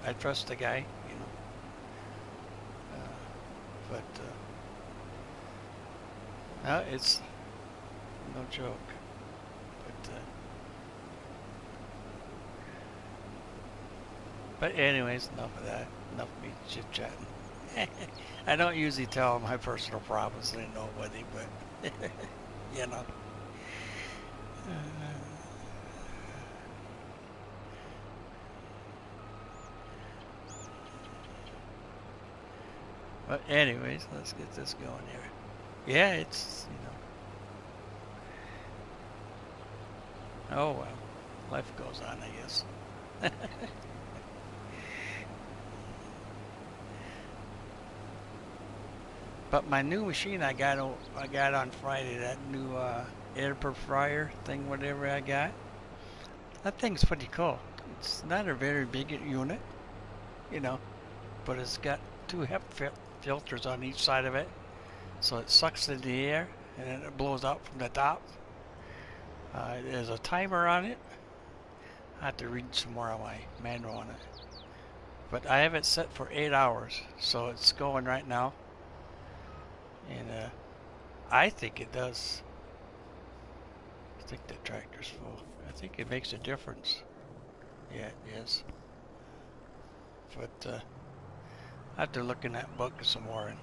I trust the guy, you know. No, it's no joke. But anyways, enough of that. Enough of me chit-chatting. I don't usually tell my personal problems to nobody, but you know. But anyways, let's get this going here. Yeah, it's, you know. Oh well, life goes on, I guess. But my new machine I got on Friday, that new air fryer thing, whatever I got, that thing's pretty cool. It's not a very big unit, you know, but it's got two HEPA filters on each side of it, so it sucks in the air and then it blows out from the top. There's a timer on it. I have to read some more on my manual on it, but I have it set for 8 hours, so it's going right now. And I think it does. I think the tractor's full. I think it makes a difference. Yeah, it is. But I have to look in that book some more, and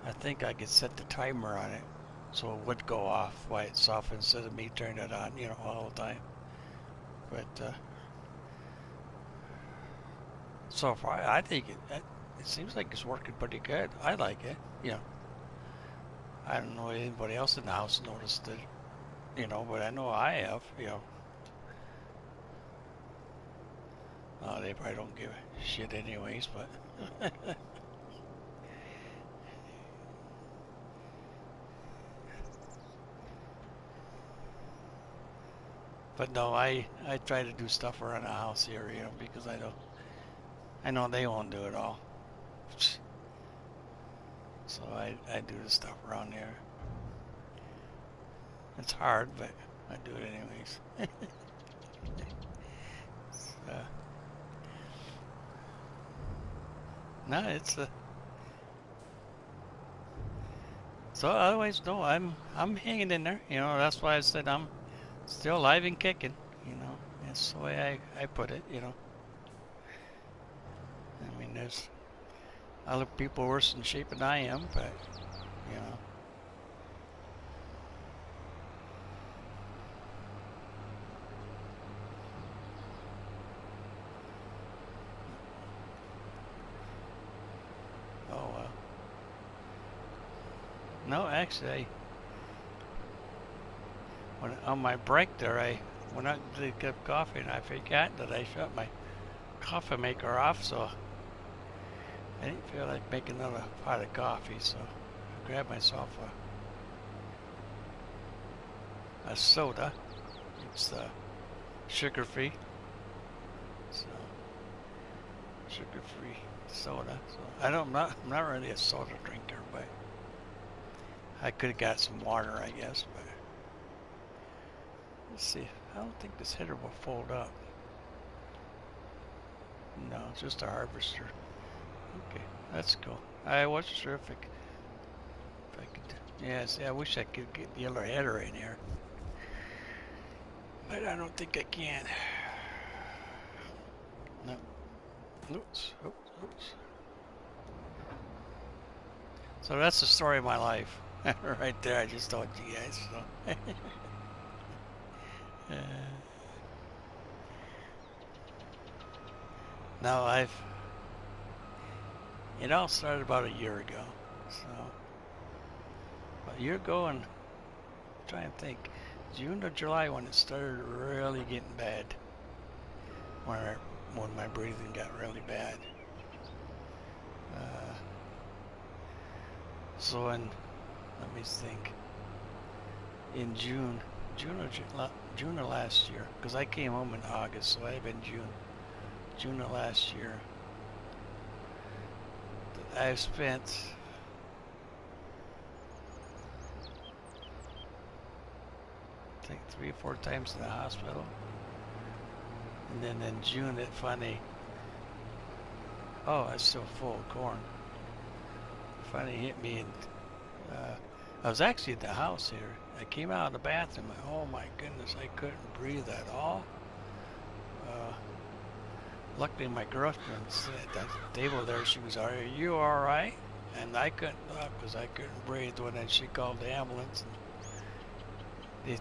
I think I could set the timer on it so it would go off while it's off instead of me turning it on, you know, all the time. But so far, I think it seems like it's working pretty good. I like it, you know. I don't know if anybody else in the house noticed it, you know, but I know I have, you know. Oh, they probably don't give a shit anyways, but but no, I try to do stuff around the house here, you know, because I know they won't do it all. So I do the stuff around here. It's hard, but I do it anyways. No, it's so otherwise no, I'm hanging in there, you know. That's why I said I'm still alive and kicking, you know. That's the way I put it, you know. I mean, there's other people worse in shape than I am, but you know. Oh well. No, actually, on my break there, I went out to get coffee and I forgot that I shut my coffee maker off, so I didn't feel like making another pot of coffee, so I grabbed myself a soda. It's sugar-free, so sugar-free soda. So I'm not really a soda drinker, but I could have got some water, I guess. But let's see. I don't think this header will fold up. No, it's just a harvester. Okay, that's cool. I wasn't sure if I could. Yeah, see, I wish I could get the other header in here. But I don't think I can. No. Oops. Oops. Oops. So that's the story of my life. Right there, I just told you guys. So. No, it all started about a year ago. So, a year ago, and I'm trying to think, June or July when it started really getting bad. When my breathing got really bad. So let me think. In June of last year, because I came home in August, so I've been June of last year. I've spent I think 3 or 4 times in the hospital, and then in June it finally. Oh, it's still full of corn. Finally hit me, and I was actually at the house here. I came out of the bathroom, and oh my goodness, I couldn't breathe at all. Luckily, my girlfriend sat at the table there. She was, "Are you all right?" And I couldn't talk because I couldn't breathe. When then she called the ambulance, and they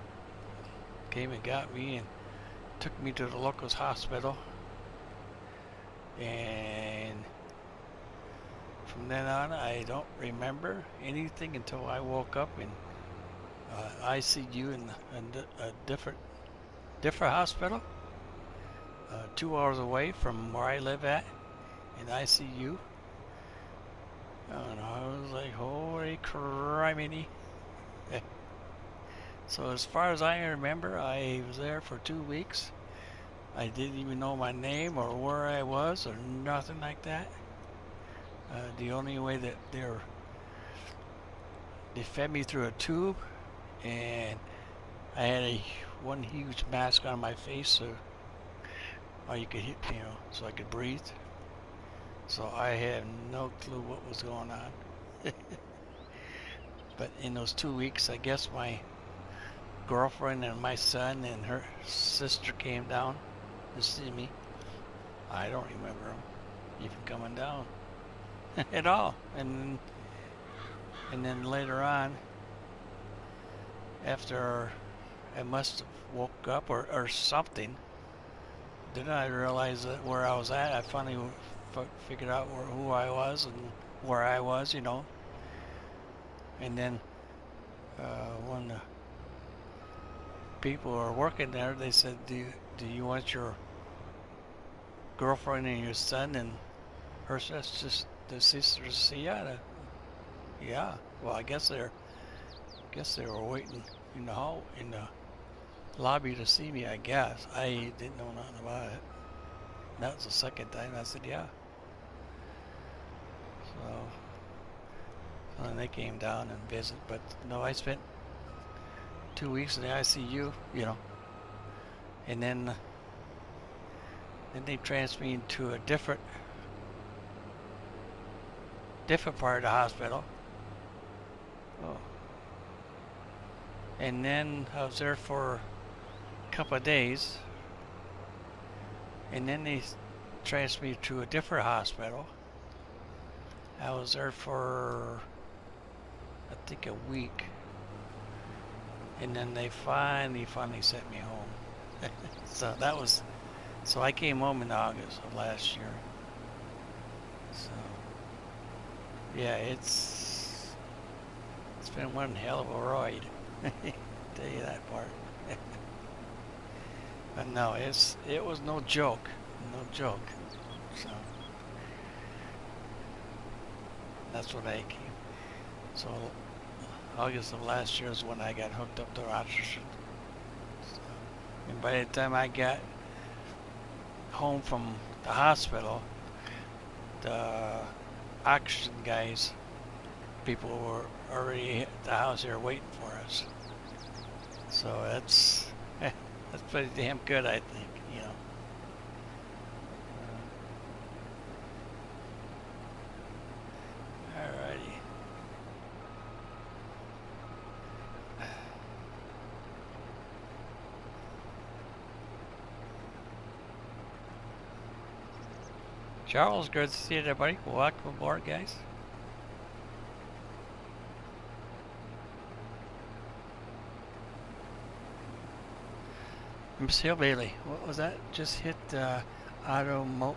came and got me and took me to the local hospital. And from then on, I don't remember anything until I woke up in ICU in a different hospital, 2 hours away from where I live at, in ICU. And I was like, holy criminy. So as far as I remember, I was there for 2 weeks. I didn't even know my name or where I was or nothing like that. The only way that they fed me through a tube, and I had one huge mask on my face, so you could hit, so I could breathe. So I had no clue what was going on. But in those 2 weeks, I guess my girlfriend and my son and her sister came down to see me. I don't remember them even coming down at all. And then later on, after I must have woke up or something, then I realized that where I was at. I finally figured out who I was and where I was, And then when the people who were working there, they said, do you want your girlfriend and your son and her sister to see you? Yeah. Well, I guess they were waiting in the lobby to see me. I guess I didn't know nothing about it. That was the second time. I said, yeah. So and they came down and visited, but no, I spent 2 weeks in the ICU, and then they transferred me to a different part of the hospital. Oh. And then I was there for a couple of days, and then they transferred me to a different hospital. I was there for, I think, a week, and then they finally sent me home. So I came home in August of last year. So yeah, it's been one hell of a ride. Tell you that part. But no, it was no joke. So that's what I came. So August of last year is when I got hooked up to oxygen. So, and by the time I got home from the hospital, the oxygen guys, people were already at the house here waiting for us. So that's pretty damn good, I think, Alrighty. Charles, good to see you, everybody. Welcome aboard, guys. Miss Hillbilly, what was that? Just hit the auto mode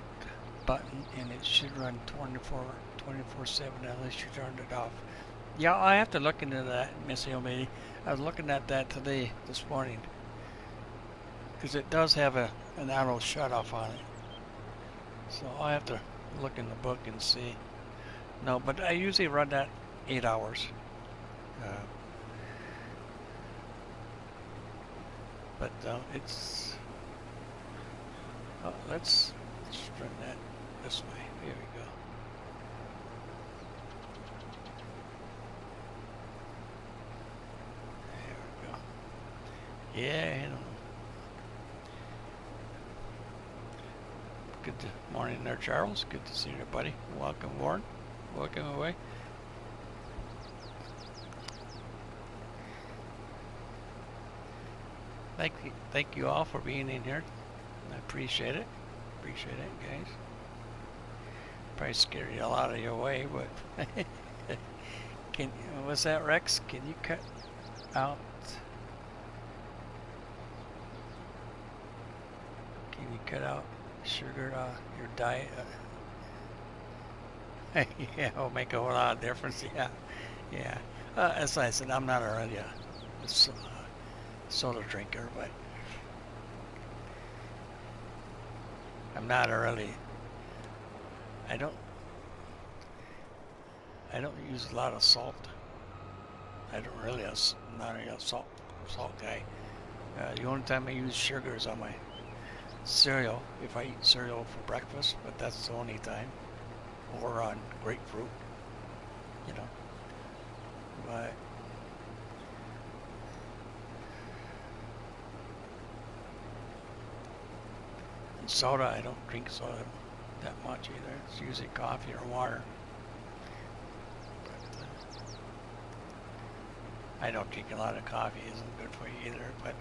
button and it should run 24/7 unless you turned it off. Yeah, I have to look into that, Miss Hillbilly. I was looking at that today, this morning, because it does have an auto shut off on it. So I have to look in the book and see. No, but I usually run that 8 hours. But it's. Oh, let's run that this way. Here we go. There we go. Yeah, I know. Good morning there, Charles. Good to see you, buddy. Welcome, Warren. Welcome away. Thank you all for being in here. I appreciate it. Appreciate it, guys. Probably scared you a lot of your way, but what's that, Rex? Can you cut out? Can you cut out sugar your diet? Yeah, it'll make a whole lot of difference. Yeah. As I said, I'm not really a soda drinker, but I'm not really. I don't use a lot of salt. I don't really. I'm not a salt guy. The only time I use sugar is on my cereal, if I eat cereal for breakfast, but that's the only time. Or on grapefruit, you know. But soda, I don't drink soda that much either. It's usually coffee or water. But I don't drink a lot of coffee. It isn't good for you either. But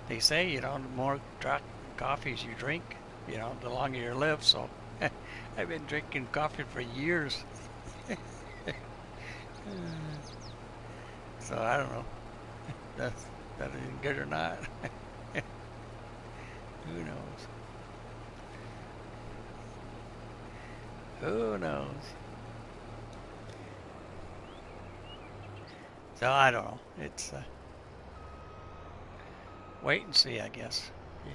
they say, you know, the more coffees you drink, you know, the longer you live. So I've been drinking coffee for years. So I don't know. That is good or not. Who knows? Who knows? So I don't know. It's wait and see, I guess. Yeah.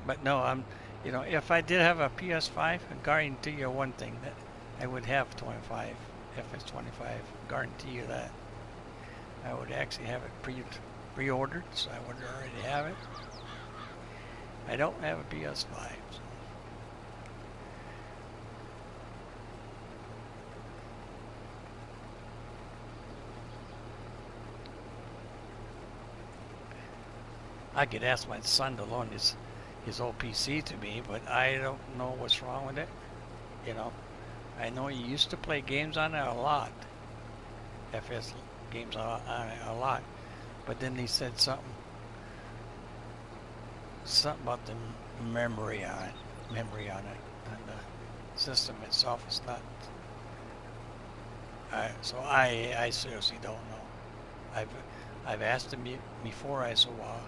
But no, you know, if I did have a PS5, I guarantee you one thing, that I would have 25, Fs22. Guarantee you that. I would actually have it pre-ordered, so I would already have it. I don't have a PS5. So. I could ask my son to loan his old PC to me, but I don't know what's wrong with it. You know, I know he used to play games on it a lot. FS games on it a lot. But then he said something about the memory on it. And the system itself is not. So I seriously don't know. I've asked him before. I said, well,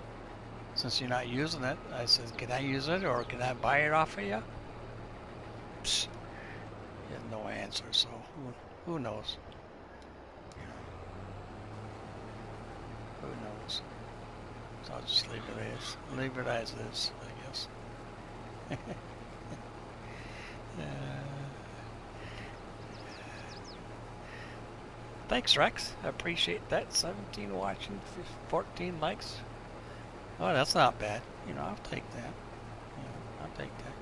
since you're not using it, I said, can I use it or can I buy it off of you? Psst. He had no answer, so who knows? You know, who knows? So I'll just leave it as is, I guess. Thanks, Rex. I appreciate that. 17 watching, 14 likes. Oh, that's not bad. You know, I'll take that. You know, I'll take that.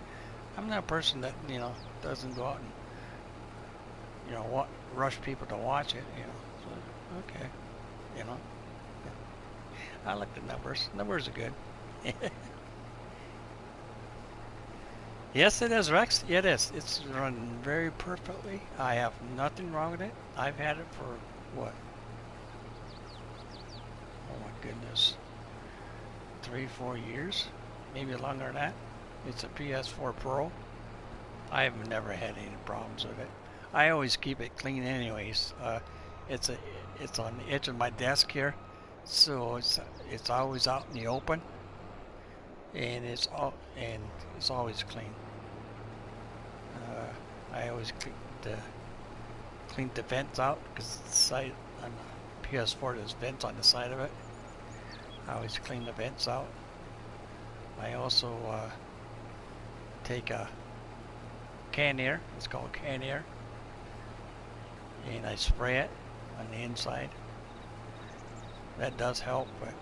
I'm not a person that, you know, doesn't go out and, you know, rush people to watch it, you know. So, okay. You know. I like the numbers. Numbers are good. Yes, it is, Rex. Yeah, it is. It's run very perfectly. I have nothing wrong with it. I've had it for, what? Oh, my goodness. 3-4 years, maybe longer than that. It's a PS4 Pro. I have never had any problems with it. I always keep it clean anyways. It's on the edge of my desk here, so it's always out in the open, and it's always clean. I always clean the vents out because the side on the PS4 there's vents on the side of it. I always clean the vents out. I also take a can air, it's called can air, and I spray it on the inside. That does help, but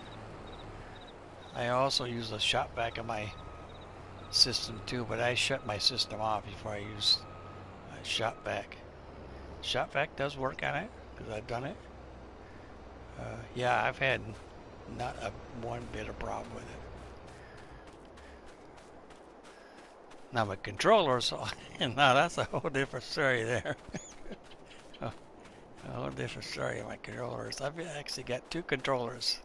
I also use the shot vac in my system too, but I shut my system off before I use shot vac. Shot vac does work on it because I've done it. Yeah, I've had not one bit of problem with it. Now my controllers, now that's a whole different story there. A whole different story of my controllers. I've actually got two controllers.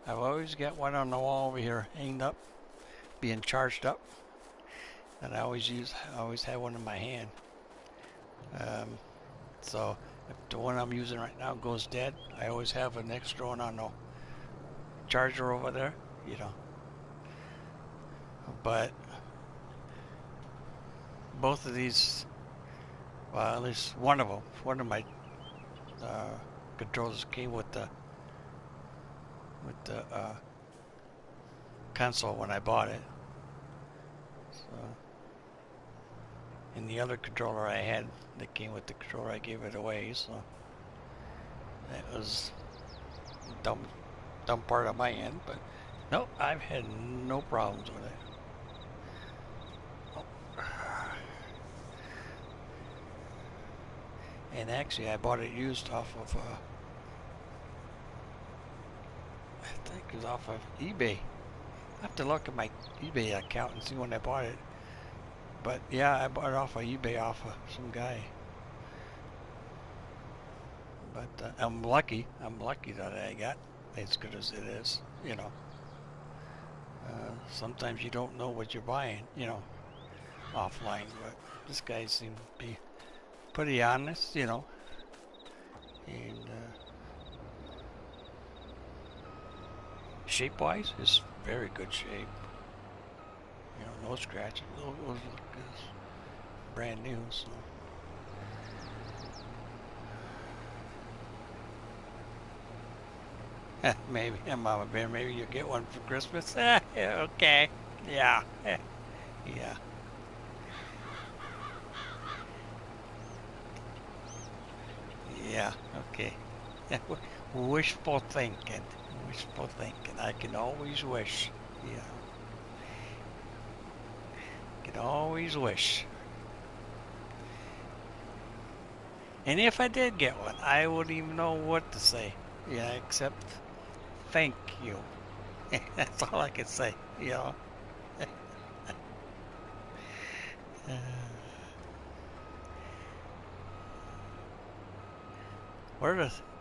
I've always got one on the wall over here, hanged up, being charged up, and I always have one in my hand. So if the one I'm using right now goes dead, I always have an extra one on the charger over there, you know. But both of these, well, at least one of them, one of my controllers came with the console when I bought it. So, and the other controller I had that came with the controller, I gave it away. So that was a dumb part on my end, but nope, I've had no problems with it. And actually, I bought it used off of, I think it was off of eBay. I have to look at my eBay account and see when I bought it. But yeah, I bought it off of eBay off of some guy. But I'm lucky that I got as good as it is, you know. Sometimes you don't know what you're buying, you know, offline. But this guy seemed to be pretty honest, you know, and shape-wise, it's very good shape. You know, no scratches. Those look brand new. So maybe, Mama Bear, maybe you'll get one for Christmas. Yeah, okay, yeah, yeah. Yeah, okay. Wishful thinking. Wishful thinking. I can always wish. Yeah. Can always wish. And if I did get one, I wouldn't even know what to say. Yeah, except thank you. That's all I can say, you know.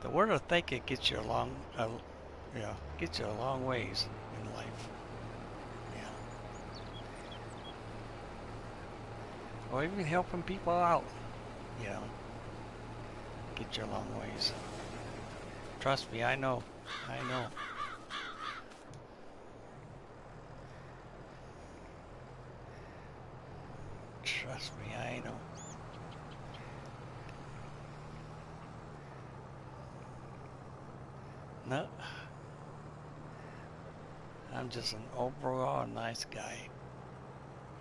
The word of thank you gets you a long, gets you a long ways in life. Yeah. Or even helping people out, you know, get you a long ways. Trust me, I know. I know. Trust me, I know. No, I'm just an overall nice guy.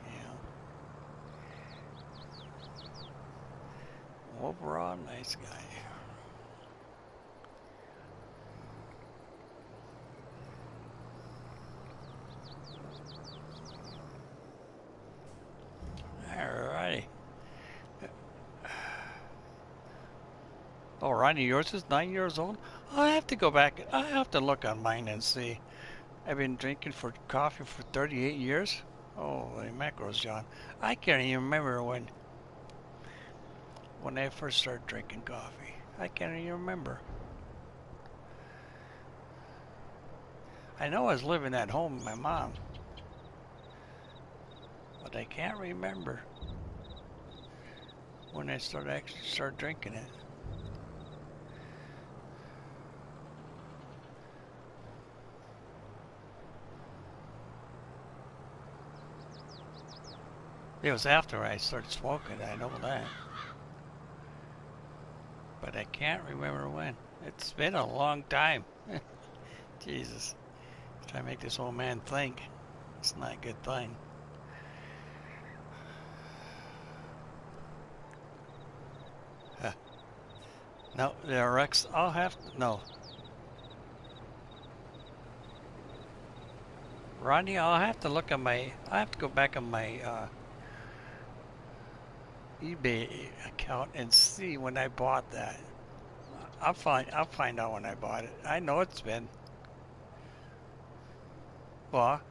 Yeah. Overall nice guy. Alrighty. Oh, Ronnie, yours is 9 years old? I have to go back. I have to look on mine and see. I've been drinking coffee for 38 years. Holy mackerels, John. I can't even remember when I first started drinking coffee. I can't even remember. I know I was living at home with my mom. but I can't remember when I actually started drinking it. It was after I started smoking, I know that. But I can't remember when. It's been a long time. Jesus. Trying to make this old man think. It's not a good thing. No, the RX, I'll have to, no. Rodney, I'll have to look at I have to go back on my eBay account and see when I bought that. I'll find out when I bought it. I know it's been. Well,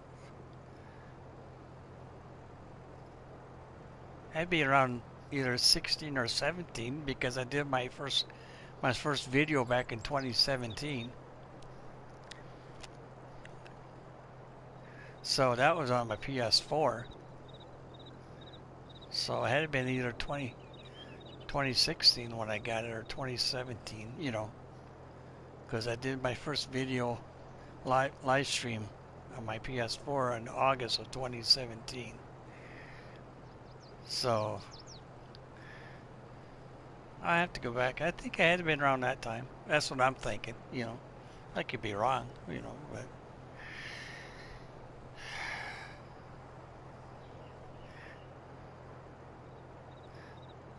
I'd be around either 16 or 17 because I did my first video back in 2017. So that was on my PS4. So it had been either 2016 when I got it or 2017, you know, because I did my first video live stream on my PS4 in August of 2017. So I have to go back. I think I had been around that time. That's what I'm thinking, you know. I could be wrong, you know, but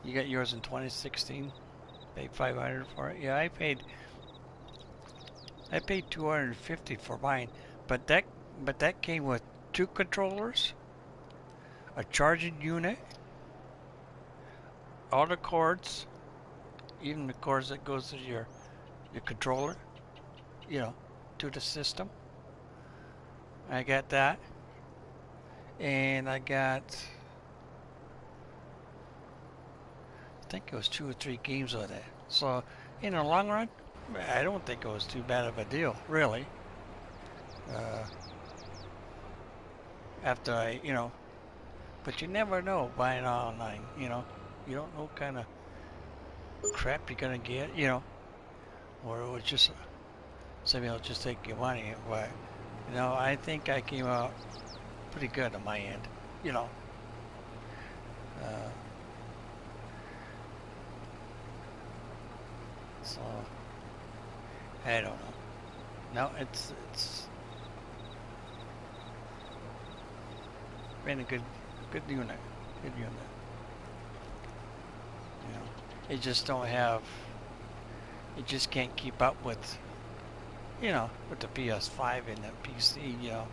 you got yours in 2016? Paid $500 for it? Yeah, I paid $250 for mine, but that came with 2 controllers, a charging unit, all the cords, even the cords that goes to your controller, you know, to the system. I got that, and I got, I think it was 2 or 3 games with it. So in the long run, I don't think it was too bad of a deal, really. After I, you know, but you never know buying online, you know. You don't know what kind of crap you're gonna get, you know, or it was just somebody will just take your money. But you know, I think I came out pretty good on my end, you know. So I don't know. No, it's been a good unit, good unit. You know, it just can't keep up with, you know, with the PS5 and the PC, you know.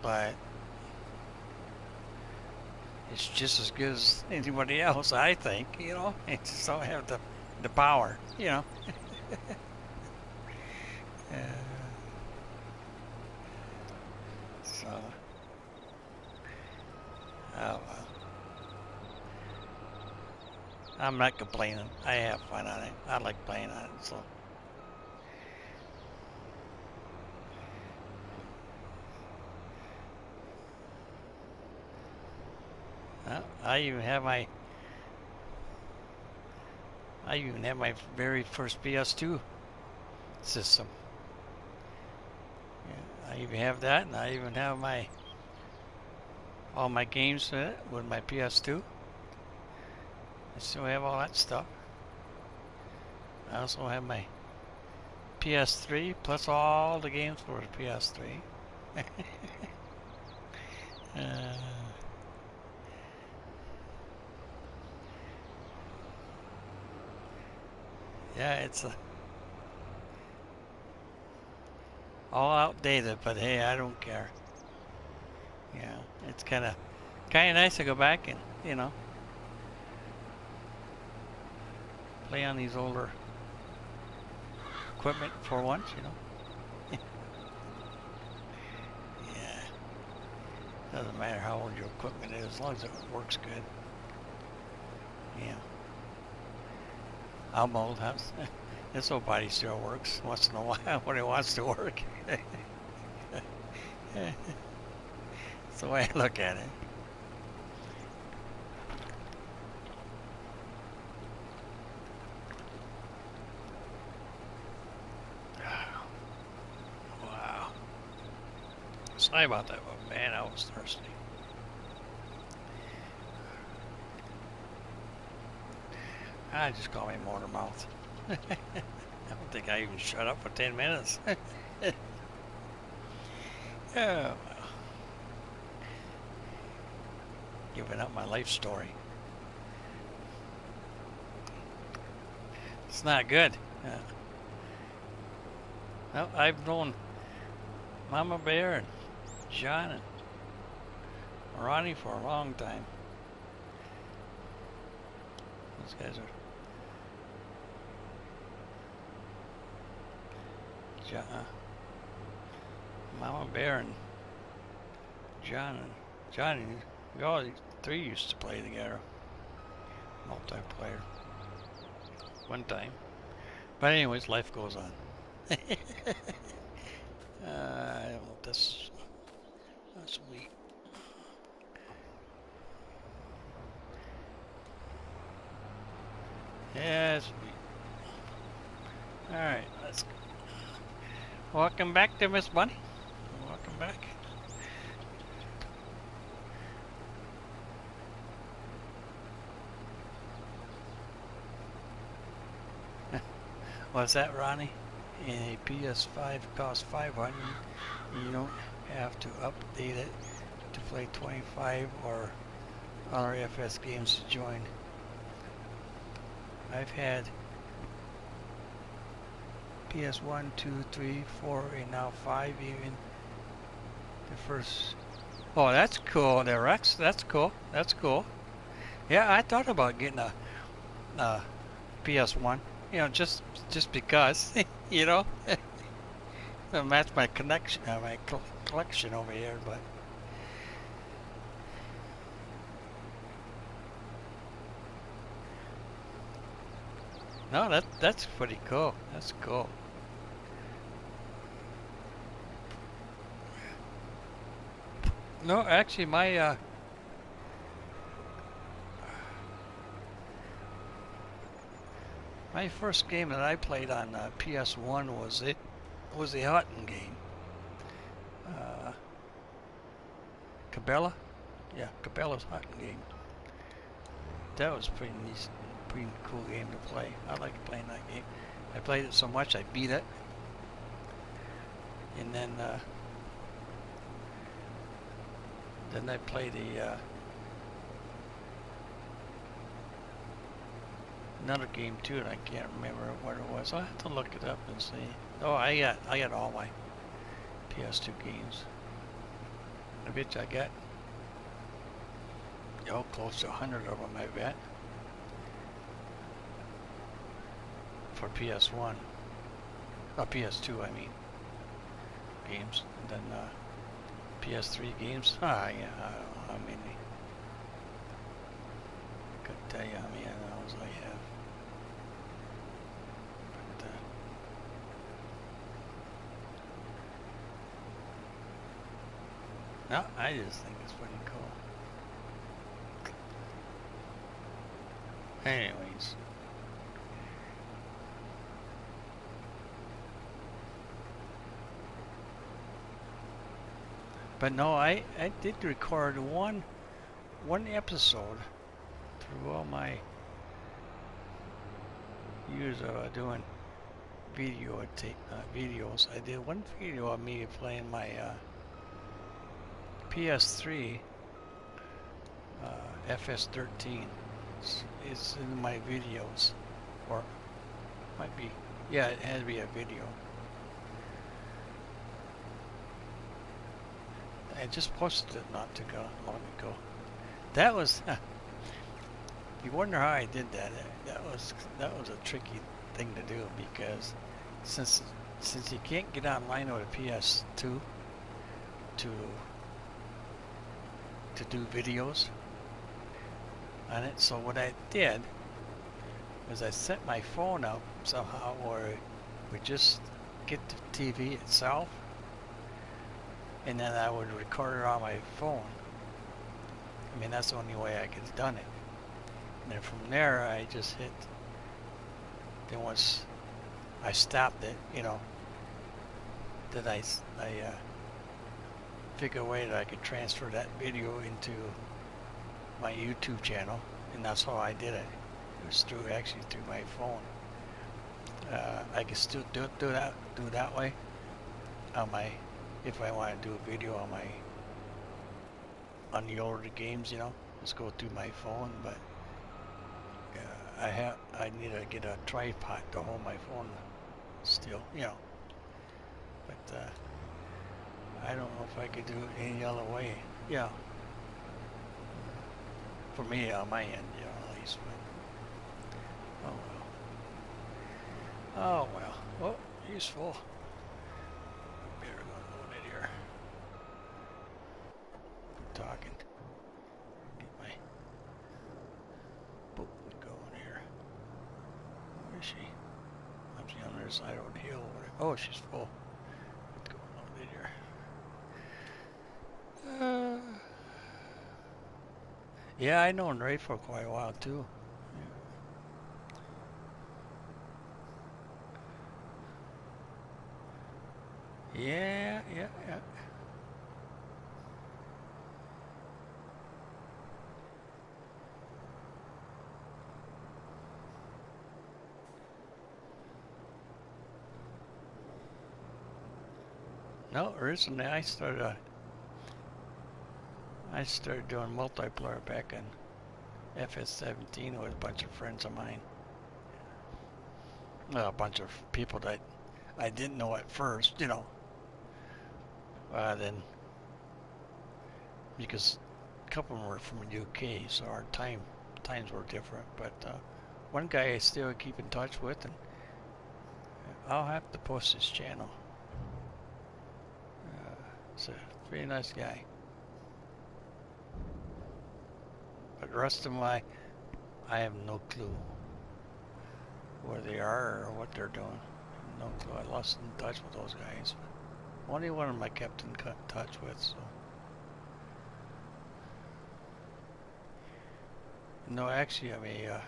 But it's just as good as anybody else, I think, you know. It just don't have the power, you know. So, oh well. I'm not complaining. I have fun on it. I like playing on it, so. I even have my very first PS2 system. Yeah, I even have that, and I even have all my games with my PS2. I still have all that stuff. I also have my PS3 plus all the games for the PS3. Yeah, it's all outdated, but hey, I don't care. Yeah, it's kind of nice to go back and, you know, play on these older equipment for once, you know. Yeah, doesn't matter how old your equipment is, as long as it works good. Yeah. I'm old. This old body still works once in a while when it wants to work. That's the way I look at it. Sorry about that one, man. I was thirsty. I just call me motor mouth. I don't think I even shut up for 10 minutes. Oh, well. Giving up my life story. It's not good. Well, I've known Mama Bear and John and Ronnie for a long time. Those guys are Mama Bear and John and Johnny. We all three used to play together, multiplayer, one time. But anyways, life goes on. I don't know if that's sweet. Yeah, sweet. All right, let's go. Welcome back to Miss Bunny. Welcome back. What's that, Ronnie? In a PS5 costs $500. You don't have to update it to play 25 or other FS games to join. I've had PS1, 2, 3, 4, and now 5 even. The first... Oh, that's cool, there, Rex. That's cool. That's cool. Yeah, I thought about getting a PS1. You know, just because, you know, to match my connection, my collection over here, but no, that's pretty cool. That's cool. No, actually, my my first game that I played on PS1 was the hunting game. Cabela? Yeah, Cabela's hunting game. That was pretty neat, pretty cool game to play. I liked playing that game. I played it so much I beat it. And then I played another game too, and I can't remember what it was. I'll have to look it up and see. Oh, I got all my PS2 games. I bet you I got close to 100 of them, I bet, for PS1. PS2, I mean, games. And then PS3 games. Yeah, I don't know how many. I couldn't tell you how many of those I have. But, no, I just think it's pretty cool. Anyways. But no, I did record one episode through all my years of doing videos. I did one video of me playing my PS3 Fs22. It's in my videos, or might be, yeah, it had to be a video. I just posted it not too long ago. That was, you wonder how I did that. That was a tricky thing to do, because since you can't get online with a PS2 to do videos on it, so what I did was I set my phone up somehow where it would just get the TV itself, and then I would record it on my phone. I mean, that's the only way I could have done it. And then from there, I just hit. Then once I stopped it, you know, that I figure a way that I could transfer that video into my YouTube channel, and that's how I did it. It was actually through my phone. I can still do that way on my, if I want to do a video on the older games, you know, just go through my phone. But I need to get a tripod to hold my phone still, you know. But I don't know if I could do it any other way. Yeah. For me, on my end, you know, at least. But, oh well. Oh well. Oh, he's full. Better go load it here. I'm talking. Get my boat going here. Where is she? I'm on the other side of the hill over there. Oh, she's full. Let's go load it here. Yeah, I known Ray for quite a while too. Yeah. No, originally I started doing multiplayer back in Fs22 with a bunch of friends of mine. Well, a bunch of people that I didn't know at first, you know. Then, because a couple of them were from the UK, so our times were different. But one guy I still keep in touch with, and I'll have to post his channel. It's a very nice guy. But the rest of them, I have no clue where they are or what they're doing. No clue. I lost in touch with those guys. Only one of them I kept in touch with. So. No, actually, I'm a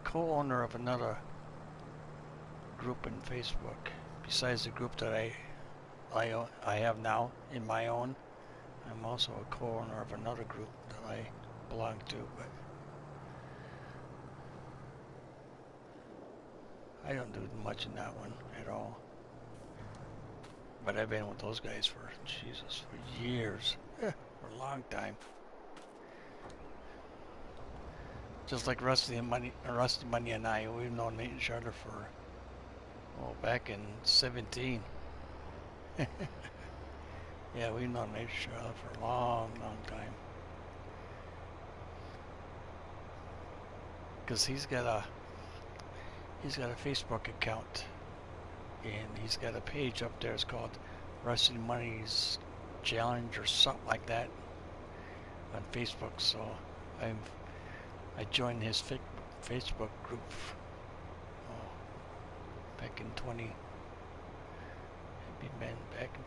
co-owner of another group in Facebook. Besides the group that I have now in my own, I'm also a co-owner of another group that I belong to. But I don't do much in that one at all. But I've been with those guys for, Jesus, for years. For a long time. Just like Rusty Money and I, we've known each other for, oh, back in 17. Yeah, we've known each other for a long time. Because he's got a Facebook account. And he's got a page up there. It's called Rusty Money's Challenge or something like that on Facebook. So I joined his Facebook group back in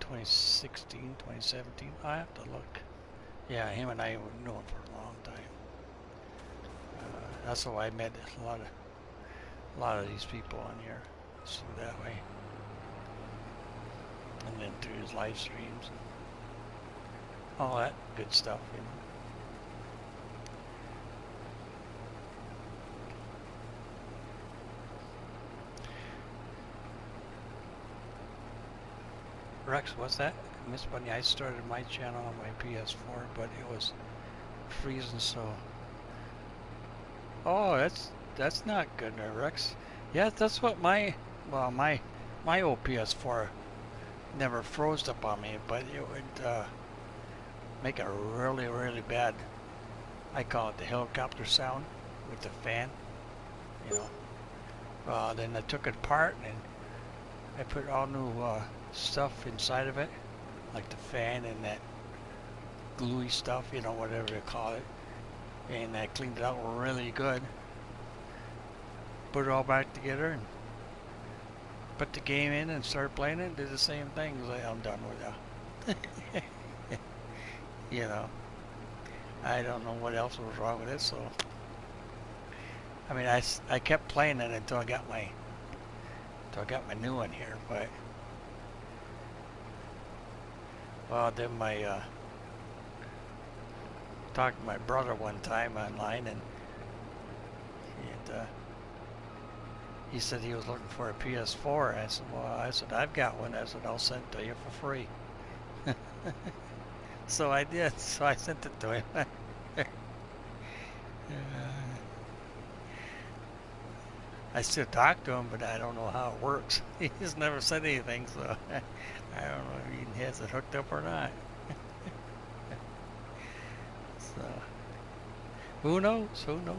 2016, 2017. I have to look. Yeah, him and I were known for a long time. That's how I met a lot of these people on here. So that way. And then through his live streams and all that good stuff, you know. Rex, what's that? Miss Bunny, I started my channel on my PS4, but it was freezing, so. Oh, that's not good there, Rex. Yeah, that's what my old PS4 never froze up on me, but it would make a really bad, I call it the helicopter sound with the fan, you know. Then I took it apart and I put all new stuff inside of it, like the fan and that gluey stuff, you know, whatever they call it, and I cleaned it out really good, put it all back together and put the game in and started playing it, did the same thing. Like, I'm done with that. You know, I don't know what else was wrong with it, so I mean, I kept playing it until I got my new one here, but Well, then talked to my brother one time online, and he said he was looking for a PS4. I said, well, I've got one. I said, I'll send it to you for free. So I did. So I sent it to him. I still talk to him, but I don't know how it works. He's never said anything, so I don't know if he has it hooked up or not. So, who knows? Who knows?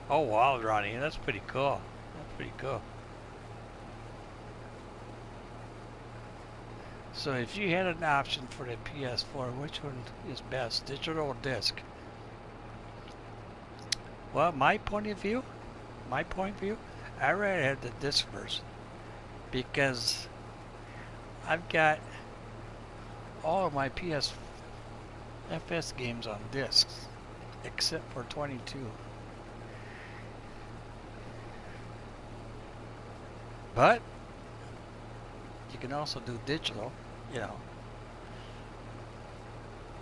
Oh, wow, Ronnie, that's pretty cool. That's pretty cool. So if you had an option for the PS4, which one is best, digital or disc? Well, my point of view, I rather have the disc version because I've got all of my FS games on discs except for 22. But you can also do digital, you know,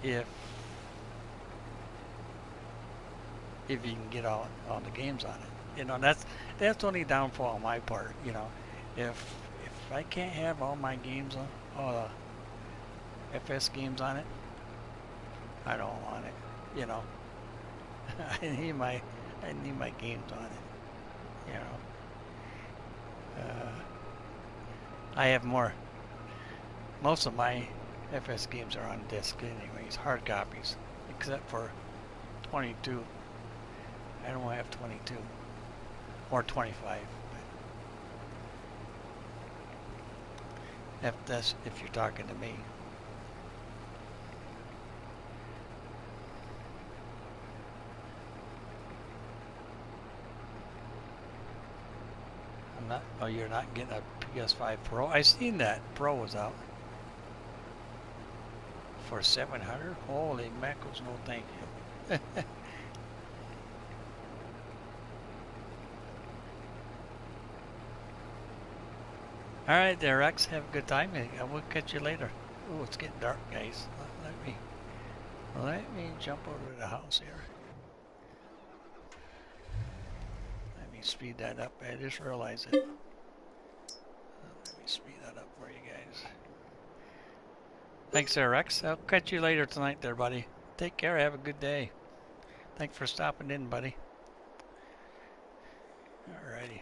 if you can get all the games on it. You know, that's the only downfall on my part, you know. If I can't have all my games on, all the FS games on it, I don't want it, you know. I need my games on it, you know. I have most of my FS games are on disc anyways, hard copies, except for 22. I don't have 22 or 25. If you're talking to me. Oh, you're not getting a PS5 Pro? I seen that Pro was out for 700. Holy mackerels, no thank you. All right, there, Rex. Have a good time, and we'll catch you later. Oh, it's getting dark, guys. Let me jump over to the house here. Let me speed that up. I just realized it. Let me speed that up for you guys. Thanks there, Rex. I'll catch you later tonight there, buddy. Take care. Have a good day. Thanks for stopping in, buddy. Alrighty.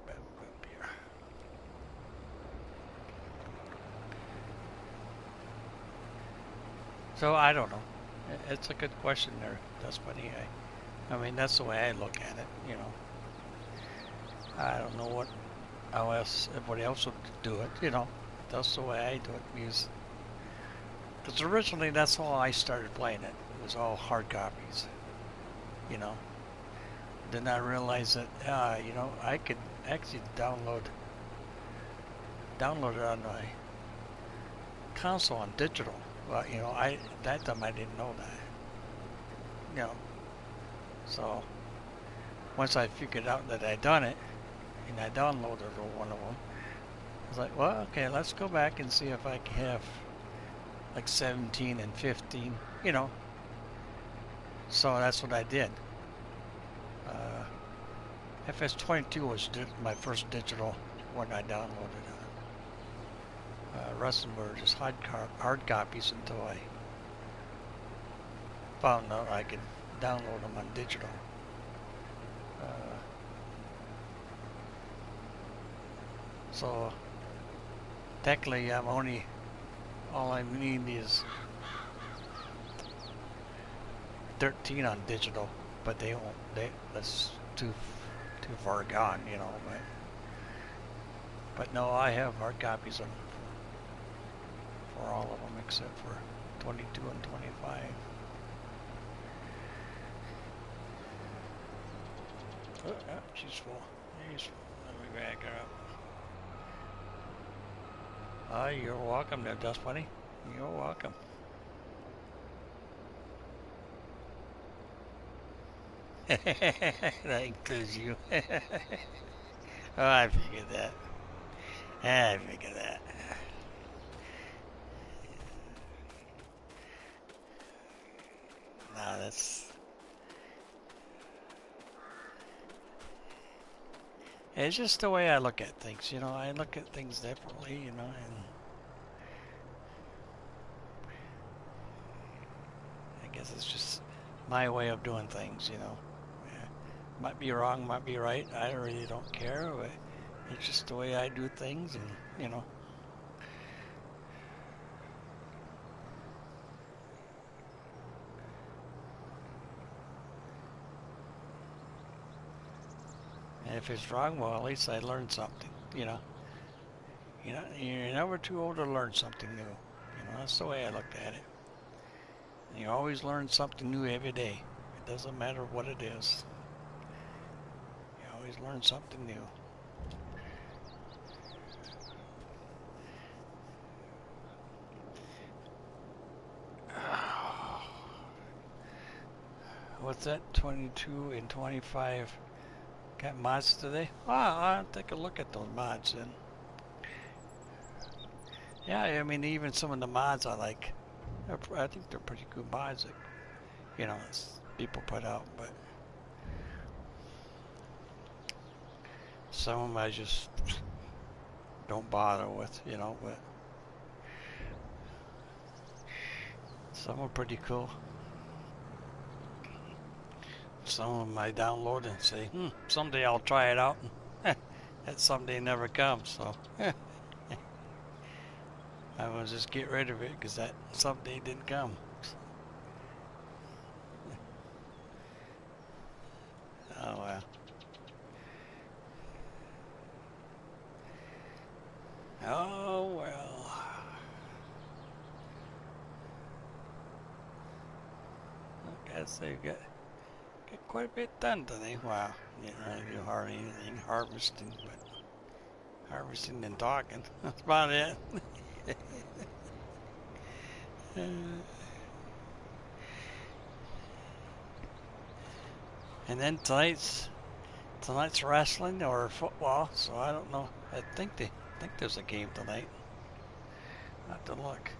Up here. So I don't know. It's a good question there. That's funny. I mean, that's the way I look at it, you know. I don't know how else everybody else would do it, you know. That's the way I do it because originally that's how I started playing it. It was all hard copies, you know. Then I realized that, you know, I could actually download it on my console on digital. Well, you know, that time I didn't know that, you know. So once I figured out that I'd done it, and I downloaded one of them, I was like, well, okay, let's go back and see if I can have like 17 and 15, you know. So that's what I did. Fs22 was my first digital one I downloaded. Rest of them were just hard copies until I found out I could download them on digital. So technically, all I need is 13 on digital, but that's too far gone, you know. But no, I have hard copies for all of them except for 22 and 25. Oh, she's full. She's full. Let me back her up. You're welcome there, Dust Bunny. You're welcome. That includes you. Oh, I figured that. I figured that. No, that's... It's just the way I look at things, you know. I look at things differently, you know, and I guess it's just my way of doing things, you know. Yeah. Might be wrong, might be right. I really don't care, but it's just the way I do things, and, you know. And if it's wrong, well, at least I learned something, you know. You know, you're never too old to learn something new. You know, that's the way I looked at it. And you always learn something new every day. It doesn't matter what it is. You always learn something new. What's that? 22 and 25 got mods today? Oh, I'll take a look at those mods then. Yeah, I mean, even some of the mods I like. I think they're pretty good mods that, you know, people put out, but some of them I just don't bother with, you know, but some are pretty cool. Some of them I download and say, someday I'll try it out. That someday never comes, so I will just get rid of it because that someday didn't come. Oh well. Oh well. I guess they get quite a bit done today. Wow, didn't really do hardly anything. Harvesting, but harvesting and talking. That's about it. And then tonight's wrestling or football, so I don't know. I think there's a game tonight. I have to look.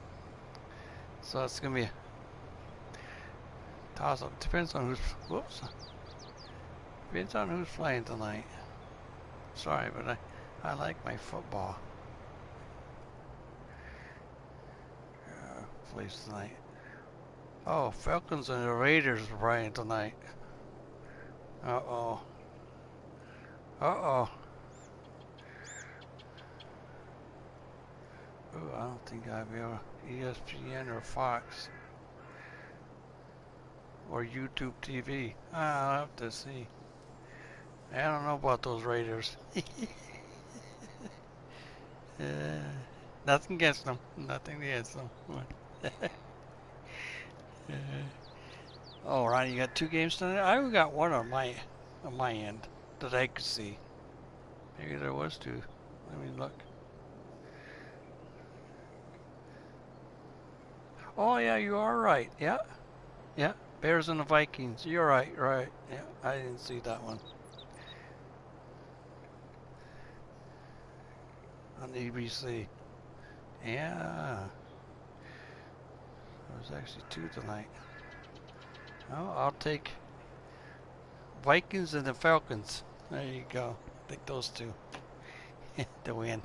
So it's gonna be a toss up. Depends on who's playing tonight. Sorry, but I like my football. Plays tonight. Oh, Falcons and the Raiders are playing tonight. Uh-oh. Uh-oh. Ooh, I don't think I'll be able ESPN or Fox. Or YouTube TV. I'll have to see. I don't know about those Raiders. Nothing against them. Nothing against them. Oh, Ronnie, you got 2 games tonight? I only got one on my end that I could see. Maybe there was 2. Let me look. Oh yeah, you are right. Yeah. Yeah. Bears and the Vikings. You're right, right. Yeah, I didn't see that one. On ABC. Yeah. There's actually 2 tonight. Oh, I'll take Vikings and the Falcons. There you go. Take those 2 to win.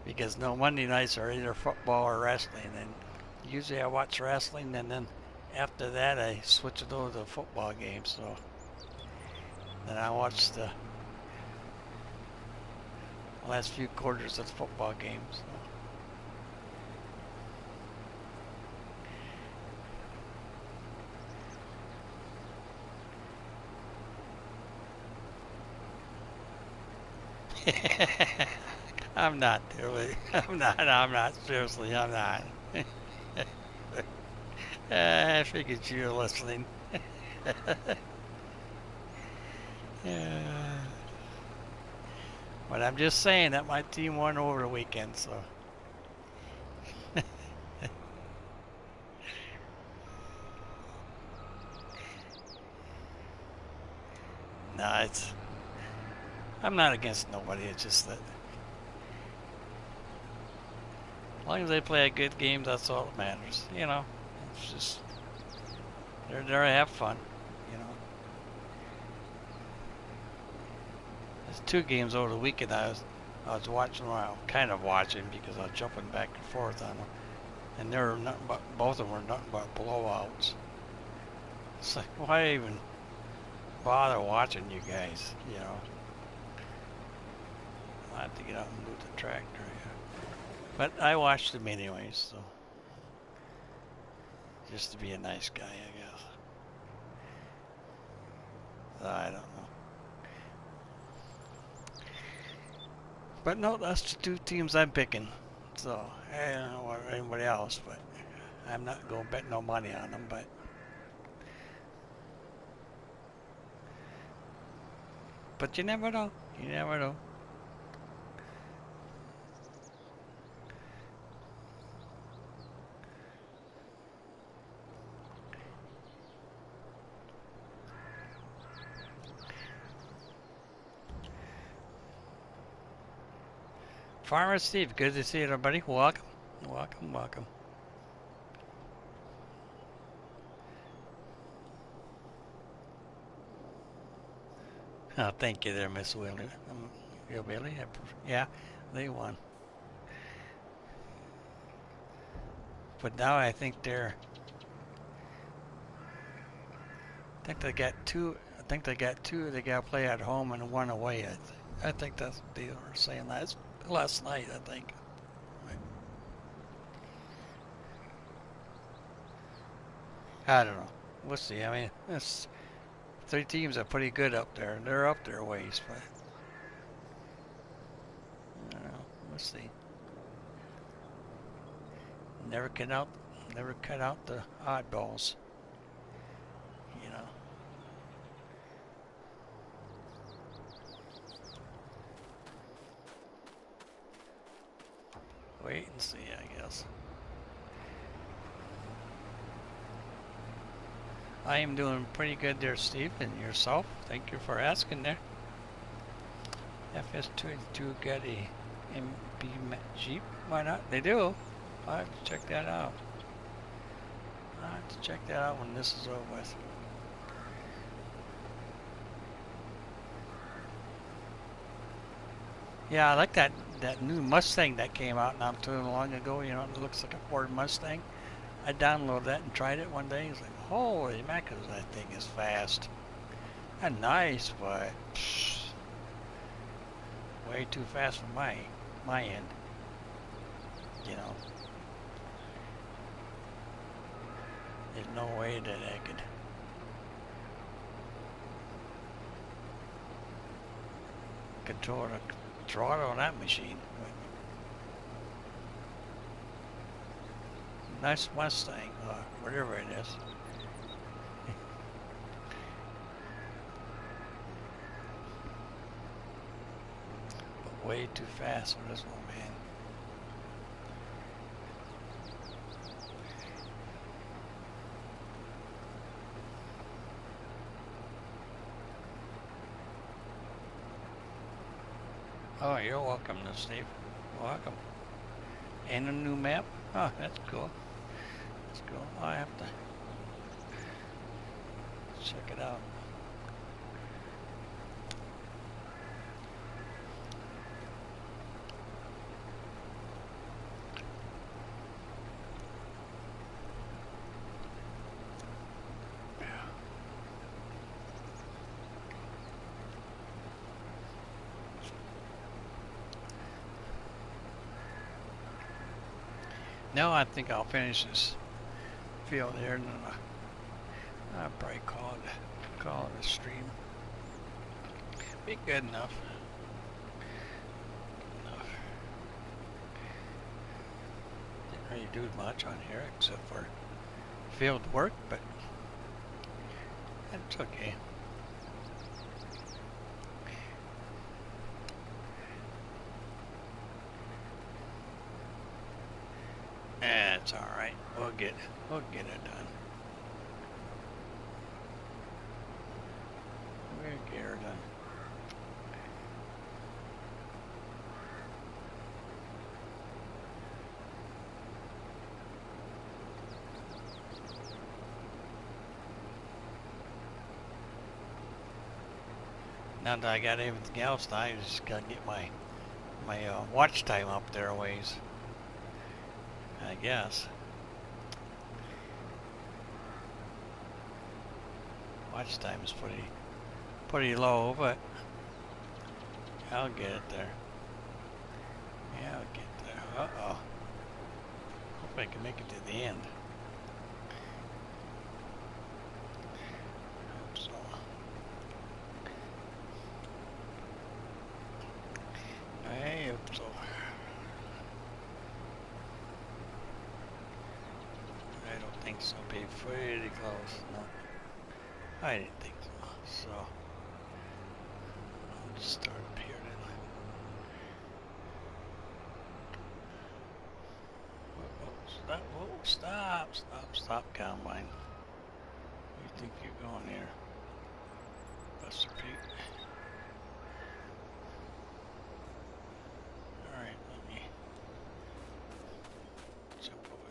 Because no Monday nights are either football or wrestling, and usually I watch wrestling, and then after that I switch it over to the football game. So then I watch the last few quarters of the football games. So. I'm not, really. I'm not. Seriously, I'm not. I figured you were listening. But I'm just saying that my team won over the weekend, so Nah, I'm not against nobody. It's just that as long as they play a good game, that's all that matters. You know, it's just they're there to have fun. You know, there's 2 games over the weekend I was watching. Well, kind of watching because I was jumping back and forth on them, and they were nothing but both of them were nothing but blowouts. It's like, why even bother watching you guys? You know, I have to get out and move the tractor. But I watched them anyways, so just to be a nice guy, I guess. I don't know. But no, that's the 2 teams I'm picking. So I don't know about anybody else, but I'm not going to bet no money on them. But you never know. You never know. Farmer Steve, good to see you, everybody. Welcome, welcome, welcome. Oh, thank you there, Miss Willie. Billy, yeah, they won. But now I think they got 2. I think they got 2. They got to play at home and 1 away. I think that's what they were saying last night. I think. I don't know. We'll see. I mean, it's 3 teams are pretty good up there. They're up their ways, but I don't know. We'll see. Never cut out the oddballs. You know. Wait and see, I guess. I am doing pretty good there, Steve, and yourself. Thank you for asking there. Fs22 got a MB Jeep. Why not? They do. I'll have to check that out. I'll have to check that out when this is over with. Yeah, I like that new Mustang that came out not too long ago. You know, it looks like a Ford Mustang. I downloaded that and tried it one day. It's like, holy mackerel, that thing is fast. And nice, but psh, way too fast for my end. You know, there's no way that I could control the throttle on that machine. Nice Mustang, whatever it is. But way too fast for this one, man. Oh, you're welcome, Steve. Welcome. And a new map? Oh, that's cool. That's cool. I have to check it out. Now I think I'll finish this field here, and then I'll probably call it a stream. Be good enough. Didn't really do much on here except for field work, but that's okay. It's all right. We'll get it done. We'll get her done. Now that I got everything else, now I just gotta get my watch time up there a ways. I guess. Watch time is pretty low, but I'll get it there. Yeah, I'll get there. Uh-oh. Hope I can make it to the end. Hope so. I hope so. I don't think so. Be pretty close. No, I didn't think so. So I'll just start up here then. Stop, Combine. You think you're going here? Buster Pete. Alright, let me jump over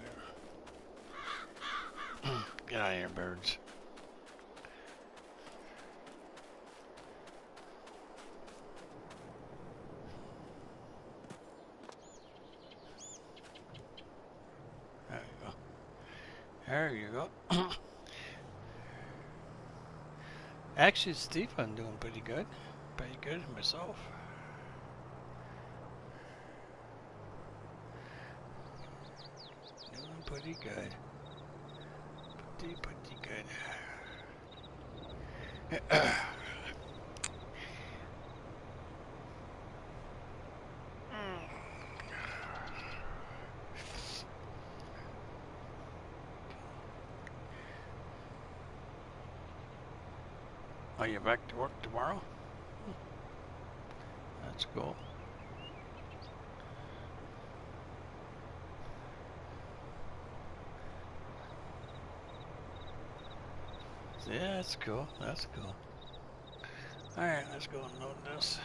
here. Get out of here, birds. There you go. Actually, Steve, I'm doing pretty good. Pretty good myself. Doing pretty good. Pretty good. Are you back to work tomorrow? That's cool. Yeah, that's cool. That's cool. Alright, let's go and load this.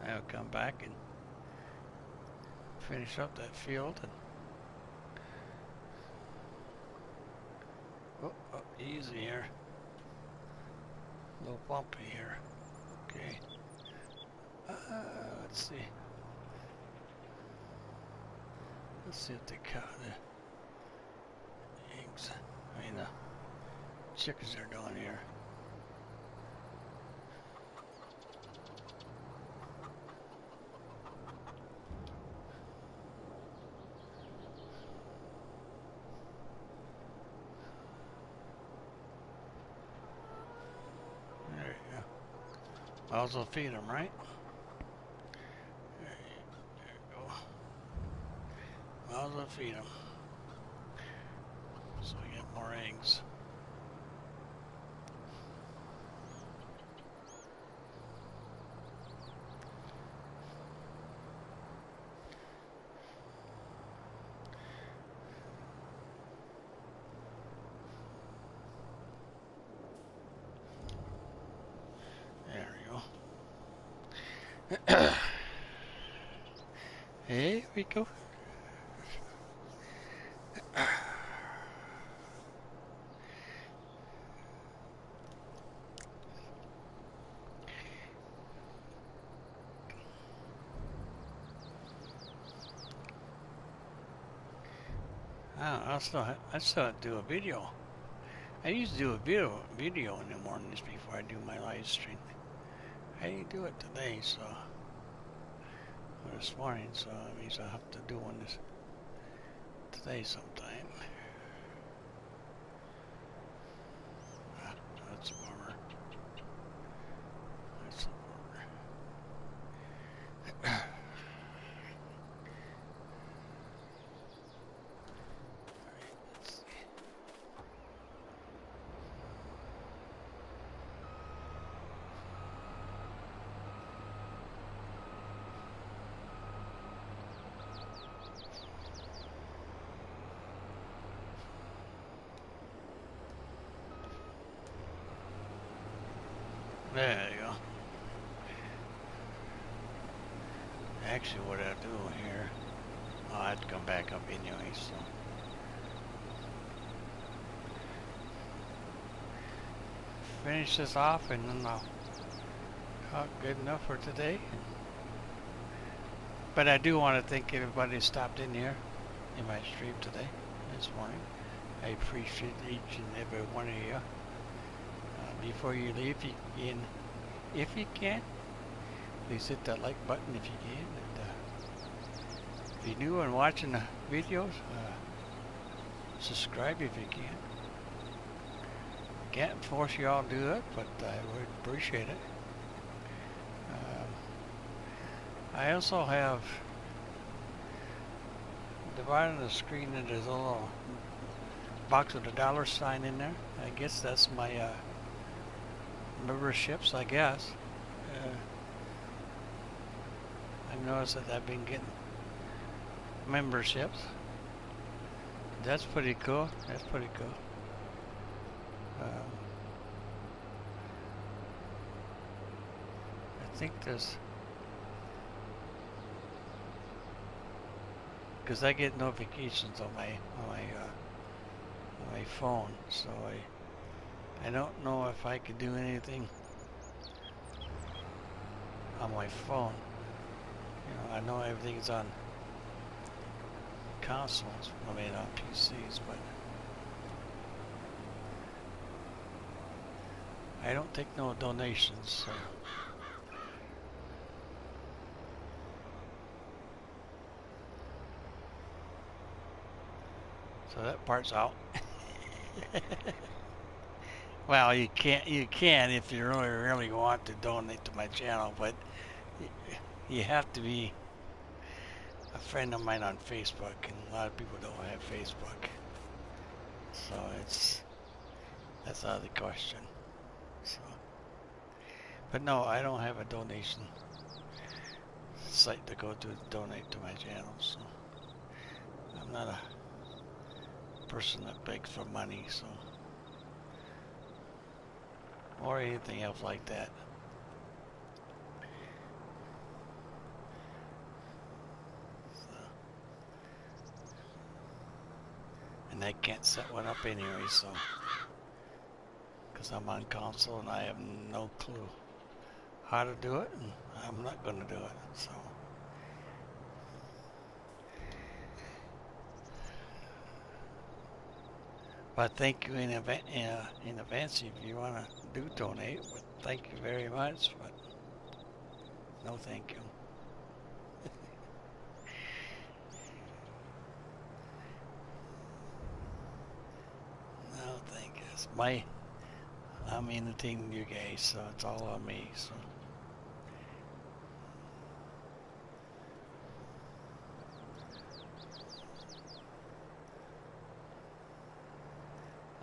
I'll come back and finish up that field. And oh, easy here. A little bumpy here. Okay. Let's see. Let's see if they cut the eggs. I mean, the chickens are doing here. There you go. I'll also feed them, right? There you go. I'll also feed them. So we get more eggs. Here we go. I still have to do a video. I used to do a video in the mornings before I do my live stream. I didn't do it today, so or this morning, so that means I'll have to do one today sometime. That's a bummer. That's a bummer. There you go. Actually, what I do here, I have to come back up anyway, so finish this off, and then I'll call it good enough for today. But I do want to thank everybody who stopped in here in my stream today, this morning. I appreciate each and every one of you. Before you leave, if you can, please hit that like button if you can. And, if you're new and watching the videos, subscribe if you can. Can't force you all to do it, but I would appreciate it. I also have divided the screen into a little box with a dollar sign in there. I guess that's my memberships, I guess. I've noticed that I've been getting memberships. That's pretty cool. That's pretty cool. I think there's, because I get notifications on my phone, so I don't know if I could do anything on my phone. You know, I know everything's on consoles, I mean on PCs, but I don't take no donations, so that part's out. Well, you can if you really want to donate to my channel, but you have to be a friend of mine on Facebook, and a lot of people don't have Facebook, so that's out of the question. So, but no, I don't have a donation site to go to donate to my channel, so I'm not a person that begs for money, so, or anything else like that. So, and I can't set one up anyway, so, because I'm on console and I have no clue how to do it, and I'm not going to do it, so. But thank you in advance if you want to do donate. But thank you very much. But no, thank you. No, thank you. I'm entertaining you guys, so it's all on me. So.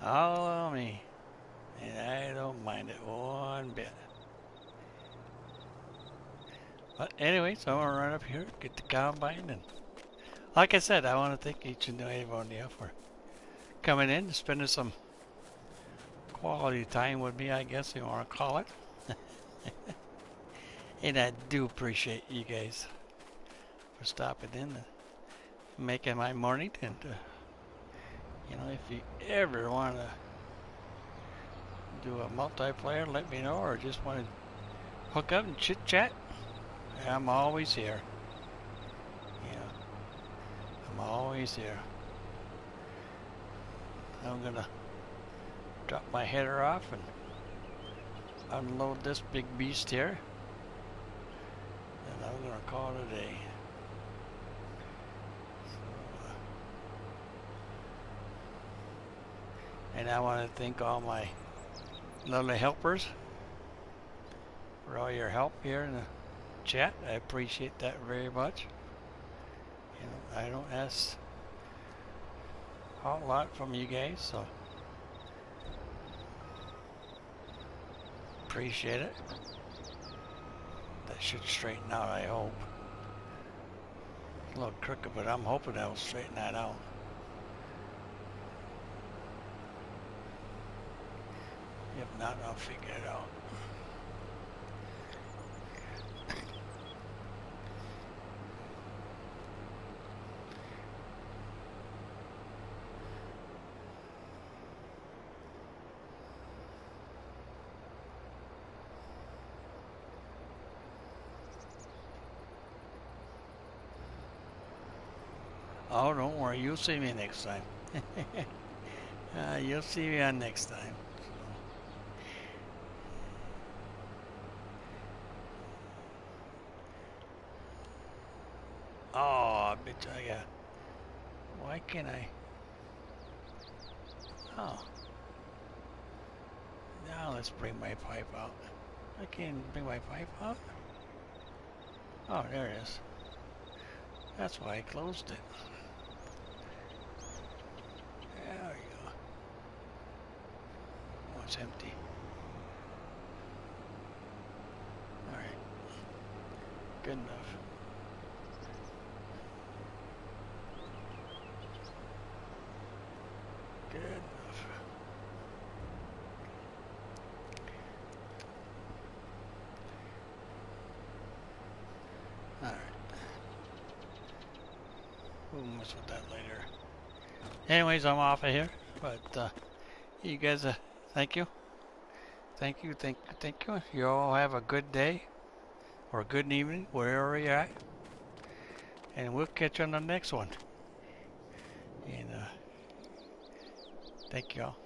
All on me, and I don't mind it one bit. But anyway, so I'm gonna run up here, get the combine, and like I said, I want to thank each and every one of you for coming in and spending some quality time with me, I guess you want to call it. And I do appreciate you guys for stopping in and making my morning, and you know, if you ever want to do a multiplayer, let me know, or just want to hook up and chit chat, I'm always here. Yeah, I'm always here. I'm gonna drop my header off and unload this big beast here, and I'm gonna call it a day. And I want to thank all my lovely helpers for all your help here in the chat. I appreciate that very much. You know, I don't ask a whole lot from you guys, so appreciate it. That should straighten out, I hope. It's a little crooked, but I'm hoping that'll straighten that out. If not, I'll figure it out. Oh, don't worry. You'll see me next time. You'll see me on next time. Oh, bitch, I got. Why can't I? Oh. Now let's bring my pipe out. I can't bring my pipe out? Oh, there it is. That's why I closed it. There we go. Oh, it's empty. Alright. Good enough. Good enough. Alright. We'll mess with that later. Anyways, I'm off of here. But you guys, thank you. Thank you, thank you, thank you. You all have a good day or a good evening, wherever you're at. And we'll catch you on the next one. And thank you all.